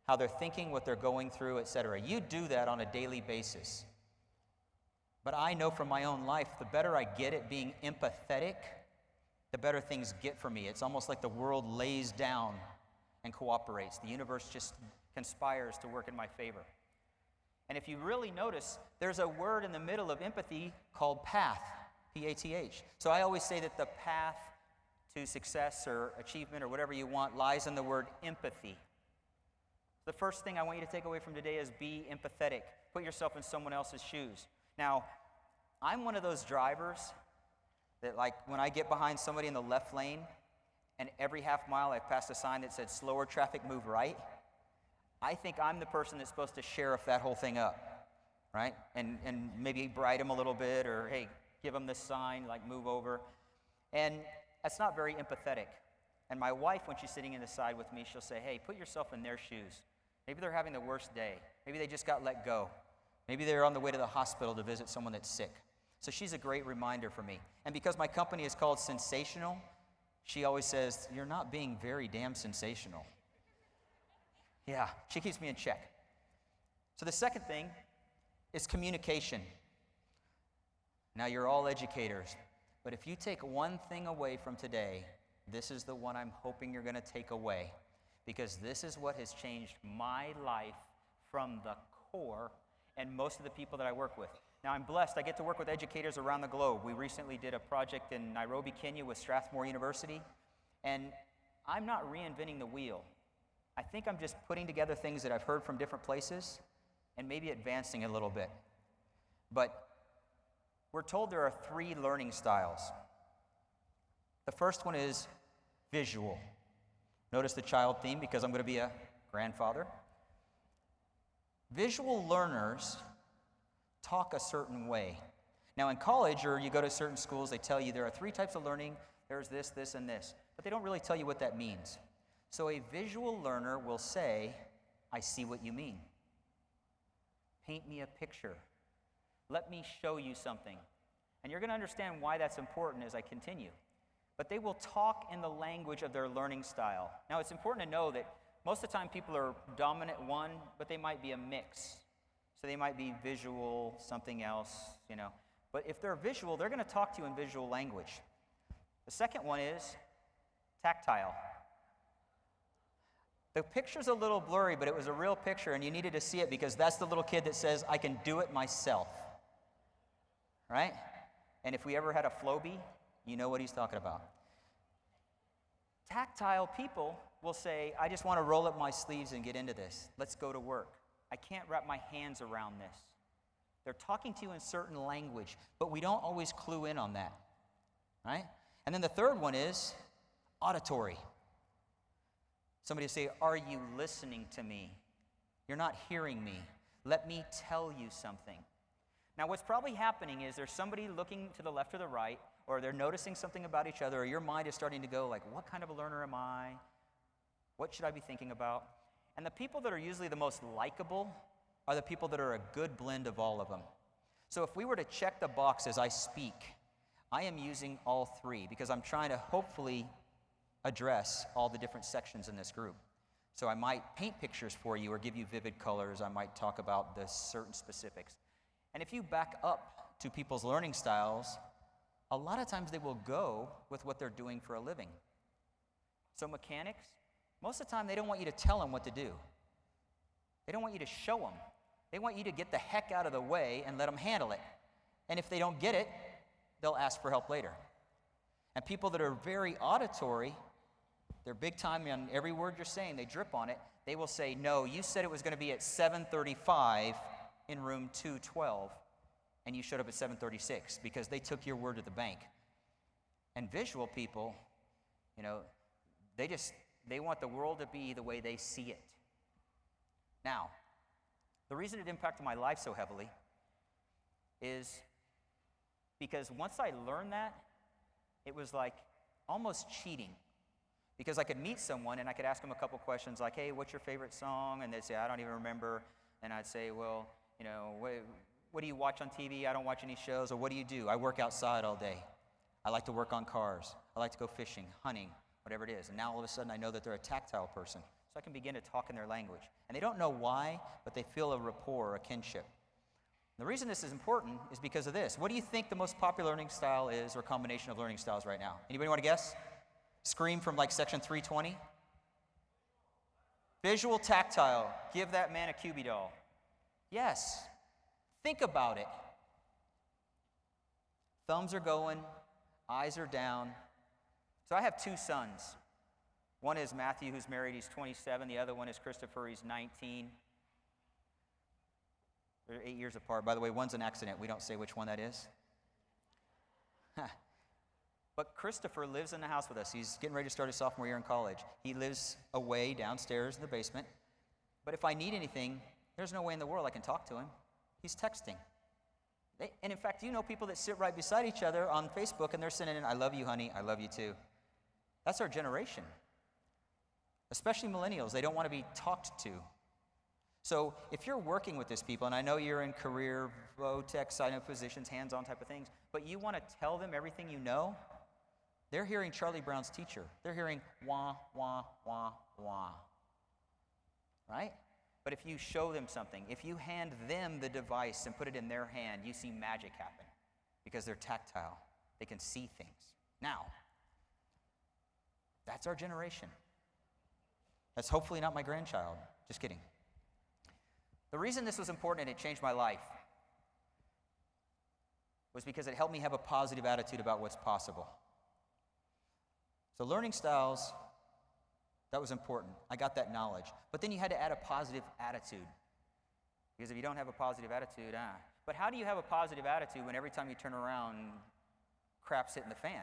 how they're thinking, what they're going through, etc. You do that on a daily basis. But I know from my own life, the better I get at being empathetic, the better things get for me. It's almost like the world lays down and cooperates. The universe just conspires to work in my favor. And if you really notice, there's a word in the middle of empathy called path, P-A-T-H. So I always say that the path to success or achievement or whatever you want lies in the word empathy. The first thing I want you to take away from today is be empathetic. Put yourself in someone else's shoes. Now, I'm one of those drivers that, like, when I get behind somebody in the left lane and every half mile I've passed a sign that said slower traffic, move right, I think I'm the person that's supposed to sheriff that whole thing up, right? And maybe bribe them a little bit, or hey, give them this sign, like move over. And that's not very empathetic. And my wife, when she's sitting in the side with me, she'll say, hey, put yourself in their shoes. Maybe they're having the worst day. Maybe they just got let go. Maybe they're on the way to the hospital to visit someone that's sick. So she's a great reminder for me. And because my company is called Sensational, she always says, "You're not being very damn sensational." Yeah, she keeps me in check. So the second thing is communication. Now, you're all educators, but if you take one thing away from today, this is the one I'm hoping you're going to take away, because this is what has changed my life from the core and most of the people that I work with. Now, I'm blessed. I get to work with educators around the globe. We recently did a project in Nairobi, Kenya with Strathmore University, and I'm not reinventing the wheel. I think I'm just putting together things that I've heard from different places and maybe advancing a little bit. But we're told there are 3 learning styles. The first one is visual. Notice the child theme because I'm going to be a grandfather. Visual learners talk a certain way. Now, in college, or you go to certain schools, they tell you there are 3 types of learning. There's this, this, and this. But they don't really tell you what that means. So a visual learner will say, "I see what you mean. Paint me a picture. Let me show you something." And you're going to understand why that's important as I continue. But they will talk in the language of their learning style. Now, it's important to know that most of the time people are dominant one, but they might be a mix. So they might be visual, something else, But if they're visual, they're going to talk to you in visual language. The second one is tactile. The picture's a little blurry, but it was a real picture, and you needed to see it because that's the little kid that says, "I can do it myself." Right? And if we ever had a Flowbee, you know what he's talking about. Tactile people will say, "I just want to roll up my sleeves and get into this. Let's go to work. I can't wrap my hands around this." They're talking to you in certain language, but we don't always clue in on that. Right? And then the third one is auditory. Somebody say, "Are you listening to me? You're not hearing me. Let me tell you something." Now, what's probably happening is there's somebody looking to the left or the right, or they're noticing something about each other, or your mind is starting to go like, "What kind of a learner am I? What should I be thinking about?" And the people that are usually the most likable are the people that are a good blend of all of them. So if we were to check the box as I speak, I am using all 3 because I'm trying to hopefully address all the different sections in this group. So I might paint pictures for you or give you vivid colors. I might talk about the certain specifics. And if you back up to people's learning styles, a lot of times they will go with what they're doing for a living. So mechanics, most of the time they don't want you to tell them what to do. They don't want you to show them. They want you to get the heck out of the way and let them handle it. And if they don't get it, they'll ask for help later. And people that are very auditory, they're big time on every word you're saying, they drip on it. They will say, "No, you said it was going to be at 7:35 in room 212, and you showed up at 7:36 because they took your word to the bank." And visual people, they want the world to be the way they see it. Now, the reason it impacted my life so heavily is because once I learned that, it was like almost cheating. Because I could meet someone and I could ask them a couple questions like, "Hey, what's your favorite song?" And they'd say, "I don't even remember." And I'd say, "Well, what do you watch on TV?" "I don't watch any shows." "Or what do you do?" "I work outside all day. I like to work on cars. I like to go fishing, hunting," whatever it is. And now all of a sudden I know that they're a tactile person. So I can begin to talk in their language. And they don't know why, but they feel a rapport, a kinship. The reason this is important is because of this. What do you think the most popular learning style is, or combination of learning styles right now? Anybody want to guess? Scream from like section 320. Visual, tactile. Give that man a QB doll. Yes. Think about it. Thumbs are going, eyes are down. So I have 2 sons. One is Matthew, who's married, he's 27. The other one is Christopher, he's 19. They're 8 years apart. By the way, one's an accident. We don't say which one that is. But Christopher lives in the house with us. He's getting ready to start his sophomore year in college. He lives away downstairs in the basement. But if I need anything, there's no way in the world I can talk to him. He's texting. And in fact, people that sit right beside each other on Facebook and they're sending in, "I love you, honey. I love you too." That's our generation. Especially millennials. They don't want to be talked to. So if you're working with these people, and I know you're in career, VOTEC, sign up positions, hands-on type of things, but you want to tell them everything you know, they're hearing Charlie Brown's teacher. They're hearing wah, wah, wah, wah, right? But if you show them something, if you hand them the device and put it in their hand, you see magic happen because they're tactile. They can see things. Now, that's our generation. That's hopefully not my grandchild. Just kidding. The reason this was important and it changed my life was because it helped me have a positive attitude about what's possible. So learning styles, that was important. I got that knowledge. But then you had to add a positive attitude. Because if you don't have a positive attitude, But how do you have a positive attitude when every time you turn around, crap's hitting the fan,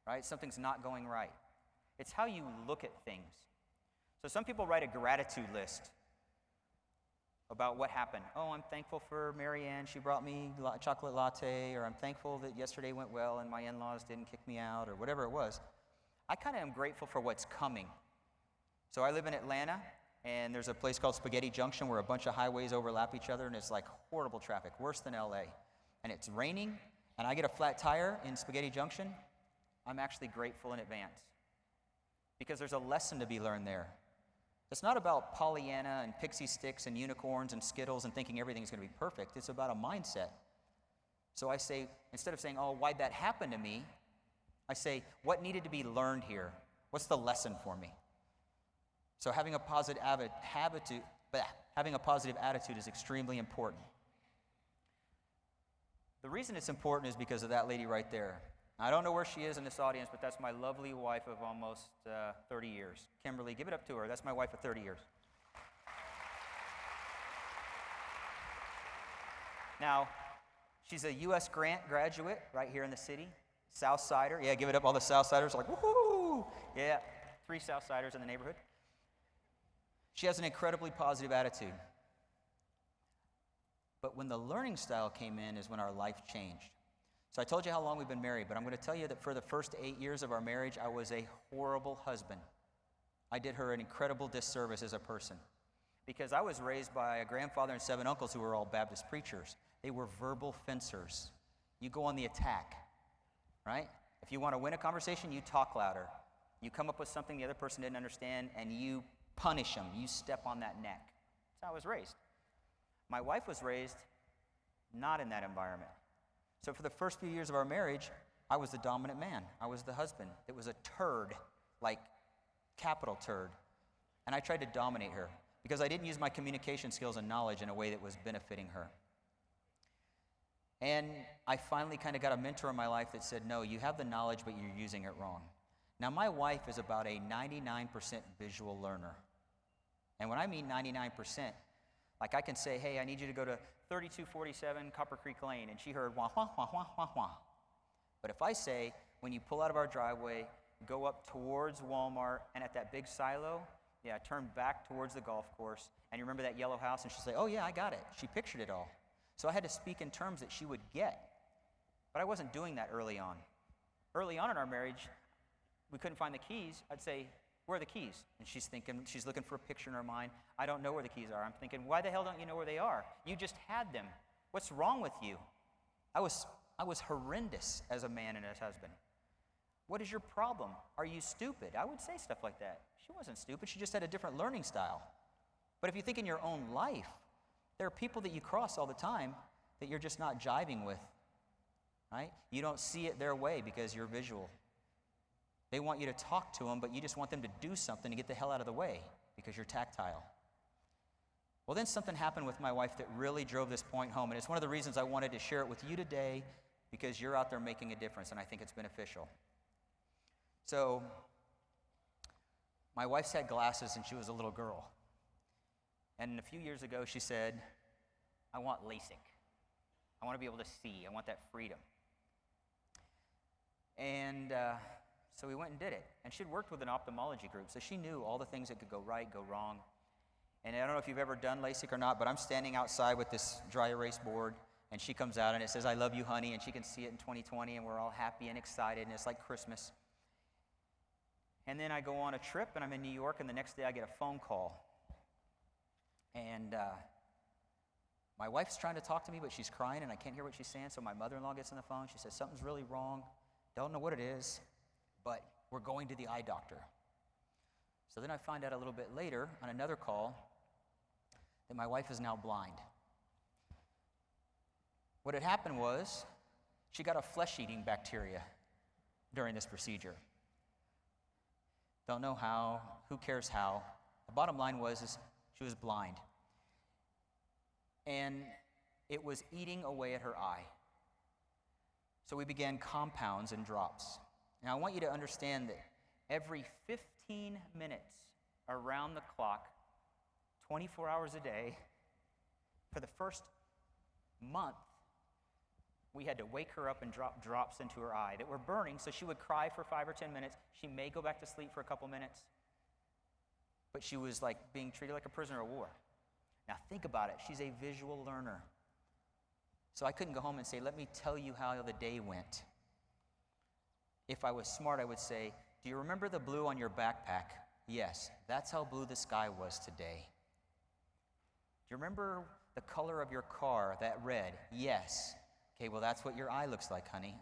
right? Something's not going right. It's how you look at things. So some people write a gratitude list about what happened. Oh, I'm thankful for Marianne. She brought me chocolate latte, or I'm thankful that yesterday went well and my in-laws didn't kick me out, or whatever it was. I kind of am grateful for what's coming. So I live in Atlanta, and there's a place called Spaghetti Junction where a bunch of highways overlap each other, and it's like horrible traffic, worse than LA. And it's raining, and I get a flat tire in Spaghetti Junction. I'm actually grateful in advance because there's a lesson to be learned there. It's not about Pollyanna and pixie sticks and unicorns and Skittles and thinking everything's going to be perfect. It's about a mindset. So I say, instead of saying, oh, why'd that happen to me? I say, what needed to be learned here? What's the lesson for me? So having a positive attitude is extremely important. The reason it's important is because of that lady right there. I don't know where she is in this audience, but that's my lovely wife of almost 30 years. Kimberly, give it up to her. That's my wife of 30 years. Now, she's a U.S. Grant graduate right here in the city. Southsider. Yeah, give it up. All the Southsiders are like, woohoo! Yeah, 3 Southsiders in the neighborhood. She has an incredibly positive attitude. But when the learning style came in is when our life changed. So I told you how long we've been married, but I'm going to tell you that for the first 8 years of our marriage, I was a horrible husband. I did her an incredible disservice as a person because I was raised by a grandfather and 7 uncles who were all Baptist preachers. They were verbal fencers. You go on the attack, right? If you want to win a conversation, you talk louder. You come up with something the other person didn't understand, and you punish them. You step on that neck. That's how I was raised. My wife was raised not in that environment. So for the first few years of our marriage, I was the dominant man. I was the husband. It was a turd, like capital turd. And I tried to dominate her because I didn't use my communication skills and knowledge in a way that was benefiting her. And I finally kind of got a mentor in my life that said, no, you have the knowledge, but you're using it wrong. Now, my wife is about a 99% visual learner. And when I mean 99%, like I can say, hey, I need you to go to 3247 Copper Creek Lane, and she heard wah, wah, wah, wah, wah, wah. But if I say, when you pull out of our driveway, go up towards Walmart, and at that big silo, turn back towards the golf course, and you remember that yellow house, and she'll say, oh yeah, I got it. She pictured it all. So I had to speak in terms that she would get. But I wasn't doing that early on. Early on in our marriage, we couldn't find the keys. I'd say, where are the keys? And she's looking for a picture in her mind. I don't know where the keys are. I'm thinking, why the hell don't you know where they are? You just had them. What's wrong with you? I was horrendous as a man and as a husband. What is your problem? Are you stupid? I would say stuff like that. She wasn't stupid. She just had a different learning style. But if you think in your own life, there are people that you cross all the time that you're just not jiving with, right? You don't see it their way because you're visual. They want you to talk to them, but you just want them to do something to get the hell out of the way because you're tactile. Well, then something happened with my wife that really drove this point home, and it's one of the reasons I wanted to share it with you today because you're out there making a difference, and I think it's beneficial. So, my wife's had glasses since she was a little girl. And a few years ago, she said, I want LASIK. I want to be able to see. I want that freedom. And so we went and did it. And she'd worked with an ophthalmology group, so she knew all the things that could go right, go wrong. And I don't know if you've ever done LASIK or not, but I'm standing outside with this dry erase board, and she comes out, and it says, I love you, honey, and she can see it in 2020, and we're all happy and excited, and it's like Christmas. And then I go on a trip, and I'm in New York, and the next day I get a phone call. And my wife's trying to talk to me, but she's crying and I can't hear what she's saying. So my mother-in-law gets on the phone. She says, something's really wrong. Don't know what it is, but we're going to the eye doctor. So then I find out a little bit later on another call that my wife is now blind. What had happened was she got a flesh-eating bacteria during this procedure. Don't know how, who cares how. The bottom line is she was blind. And it was eating away at her eye. So we began compounds and drops. Now I want you to understand that every 15 minutes around the clock, 24 hours a day, for the first month, we had to wake her up and drop drops into her eye that were burning, so she would cry for 5 or 10 minutes. She may go back to sleep for a couple minutes, but she was like being treated like a prisoner of war. Now think about it. She's a visual learner. So I couldn't go home and say, let me tell you how the day went. If I was smart, I would say, do you remember the blue on your backpack? Yes, that's how blue the sky was today. Do you remember the color of your car, that red? Yes. Okay, well, that's what your eye looks like, honey.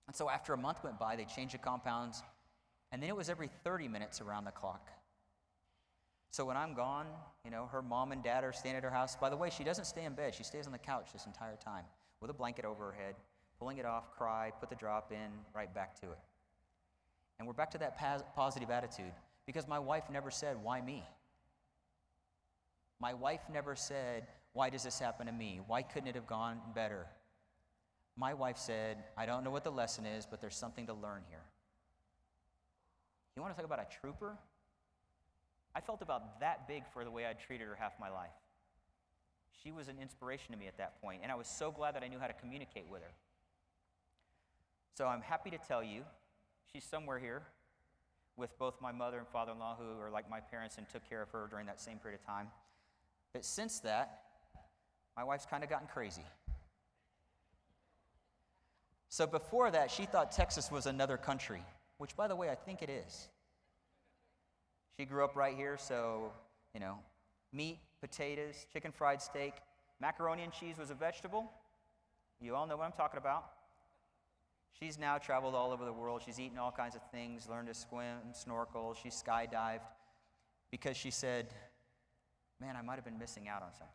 And so after a month went by, they changed the compounds, and then it was every 30 minutes around the clock. So when I'm gone, her mom and dad are staying at her house. By the way, she doesn't stay in bed. She stays on the couch this entire time with a blanket over her head, pulling it off, cry, put the drop in, right back to it. And we're back to that positive attitude because my wife never said, why me? My wife never said, why does this happen to me? Why couldn't it have gone better? My wife said, I don't know what the lesson is, but there's something to learn here. You want to talk about a trooper? I felt about that big for the way I'd treated her half my life. She was an inspiration to me at that point, and I was so glad that I knew how to communicate with her. So I'm happy to tell you, she's somewhere here with both my mother and father-in-law, who are like my parents and took care of her during that same period of time. But since that, my wife's kind of gotten crazy. So before that, she thought Texas was another country, which, by the way, I think it is. She grew up right here, so, meat, potatoes, chicken fried steak, macaroni and cheese was a vegetable. You all know what I'm talking about. She's now traveled all over the world. She's eaten all kinds of things, learned to swim, snorkel. She skydived because she said, man, I might have been missing out on something.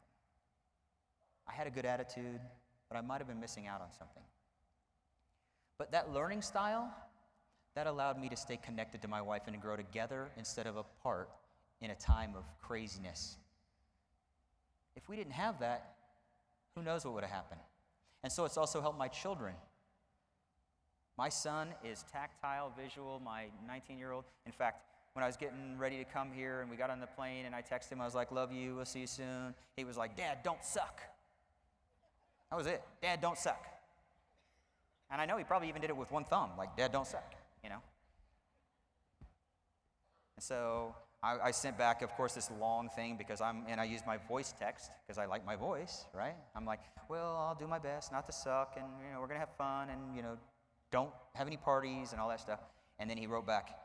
I had a good attitude, but I might have been missing out on something. But that learning style, that allowed me to stay connected to my wife and to grow together instead of apart in a time of craziness. If we didn't have that, who knows what would have happened? And so it's also helped my children. My son is tactile, visual, my 19-year-old. In fact, when I was getting ready to come here and we got on the plane and I texted him, I was like, love you, we'll see you soon. He was like, Dad, don't suck. That was it. Dad, don't suck. And I know he probably even did it with one thumb, like, Dad, don't suck, And so I sent back, of course, this long thing because I used my voice text because I like my voice, right? I'm like, well, I'll do my best not to suck and, we're going to have fun and, don't have any parties and all that stuff. And then he wrote back,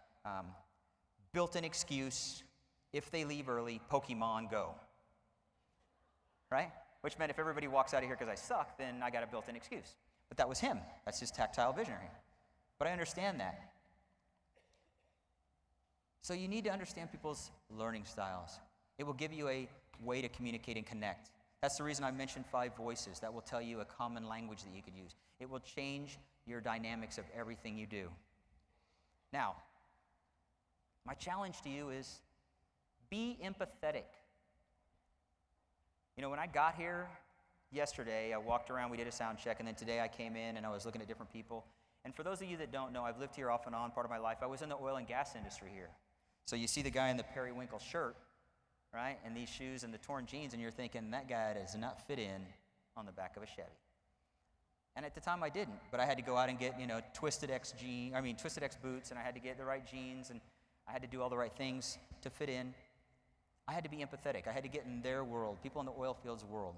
built-in excuse, if they leave early, Pokemon Go. Right? Which meant if everybody walks out of here because I suck, then I got a built-in excuse. But that was him. That's his tactile visionary. But I understand that. So you need to understand people's learning styles. It will give you a way to communicate and connect. That's the reason I mentioned 5 voices. That will tell you a common language that you could use. It will change your dynamics of everything you do. Now, my challenge to you is be empathetic. When I got here yesterday, I walked around, we did a sound check, and then today I came in and I was looking at different people. And for those of you that don't know, I've lived here off and on part of my life. I was in the oil and gas industry here. So you see the guy in the periwinkle shirt, right, and these shoes and the torn jeans, and you're thinking, that guy does not fit in on the back of a Chevy. And at the time I didn't, but I had to go out and get, Twisted X boots, and I had to get the right jeans, and I had to do all the right things to fit in. I had to be empathetic. I had to get in their world, people in the oil fields world.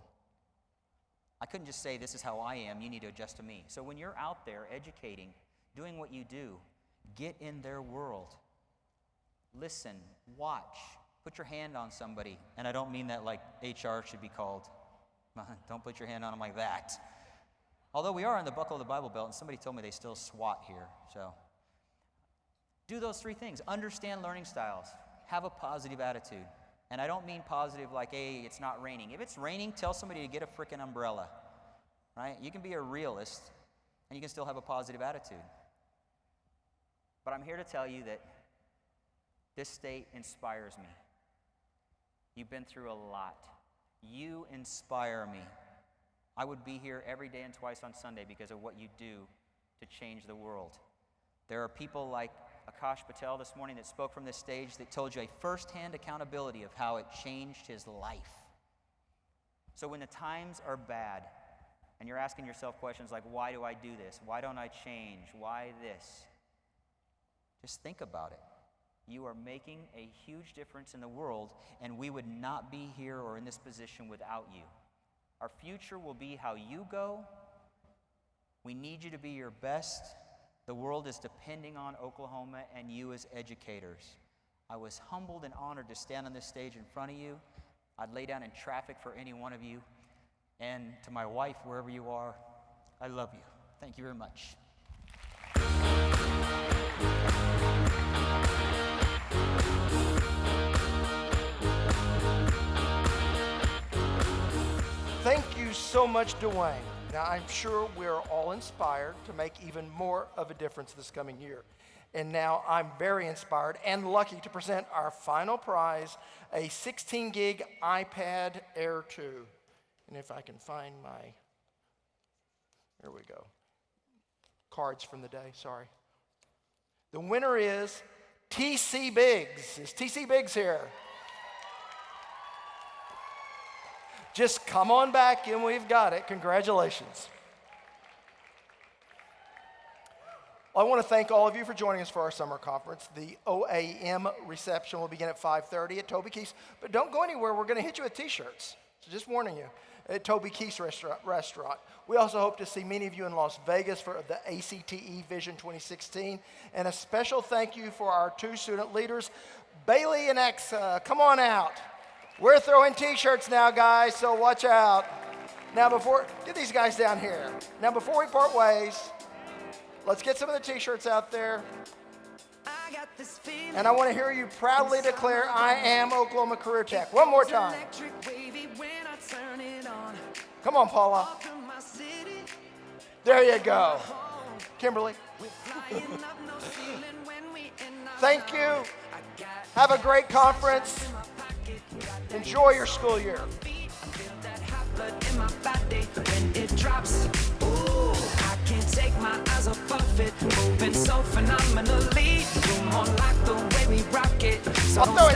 I couldn't just say, this is how I am, you need to adjust to me. So when you're out there educating, doing what you do, get in their world. Listen, watch, Put your hand on somebody. And I don't mean that like HR should be called. Don't put your hand on them like that. Although we are on the buckle of the Bible Belt, and somebody told me they still SWAT here. So do those three things. Understand learning styles. Have a positive attitude. And I don't mean positive like, hey, it's not raining. If it's raining, tell somebody to get a freaking umbrella. Right? You can be a realist, and you can still have a positive attitude. But I'm here to tell you that this state inspires me. You've been through a lot. You inspire me. I would be here every day and twice on Sunday because of what you do to change the world. There are people like Akash Patel this morning that spoke from this stage that told you a firsthand accountability of how it changed his life. So when the times are bad and you're asking yourself questions like, why do I do this? Why don't I change? Why this? Just think about it. You are making a huge difference in the world, and we would not be here or in this position without you. Our future will be how you go. We need you to be your best. The world is depending on Oklahoma and you as educators. I was humbled and honored to stand on this stage in front of you. I'd lay down in traffic for any one of you. And to my wife, wherever you are, I love you. Thank you very much. Thank you so much, Dwayne. Now, I'm sure we're all inspired to make even more of a difference this coming year. And now I'm very inspired and lucky to present our final prize, a 16 gig iPad Air 2. And if I can find there we go, cards from the day, sorry. The winner is TC Biggs. Is TC Biggs here? Just come on back and we've got it. Congratulations. I want to thank all of you for joining us for our summer conference. The OAM reception will begin at 5:30 at Toby Keith's. But don't go anywhere. We're going to hit you with T-shirts. So just warning you, at Toby Keith's restaurant. We also hope to see many of you in Las Vegas for the ACTE Vision 2016. And a special thank you for our two student leaders, Bailey and Exa. Come on out. We're throwing T-shirts now, guys, so watch out. Now get these guys down here. Now before we part ways, let's get some of the T-shirts out there. And I want to hear you proudly declare, I am Oklahoma Career Tech. One more time. Come on, Paula. There you go. Kimberly. Thank you. Have a great conference. Enjoy your school year. I can't take my eyes off it, moving so phenomenally. You're more like the way we rock it. So don't stop.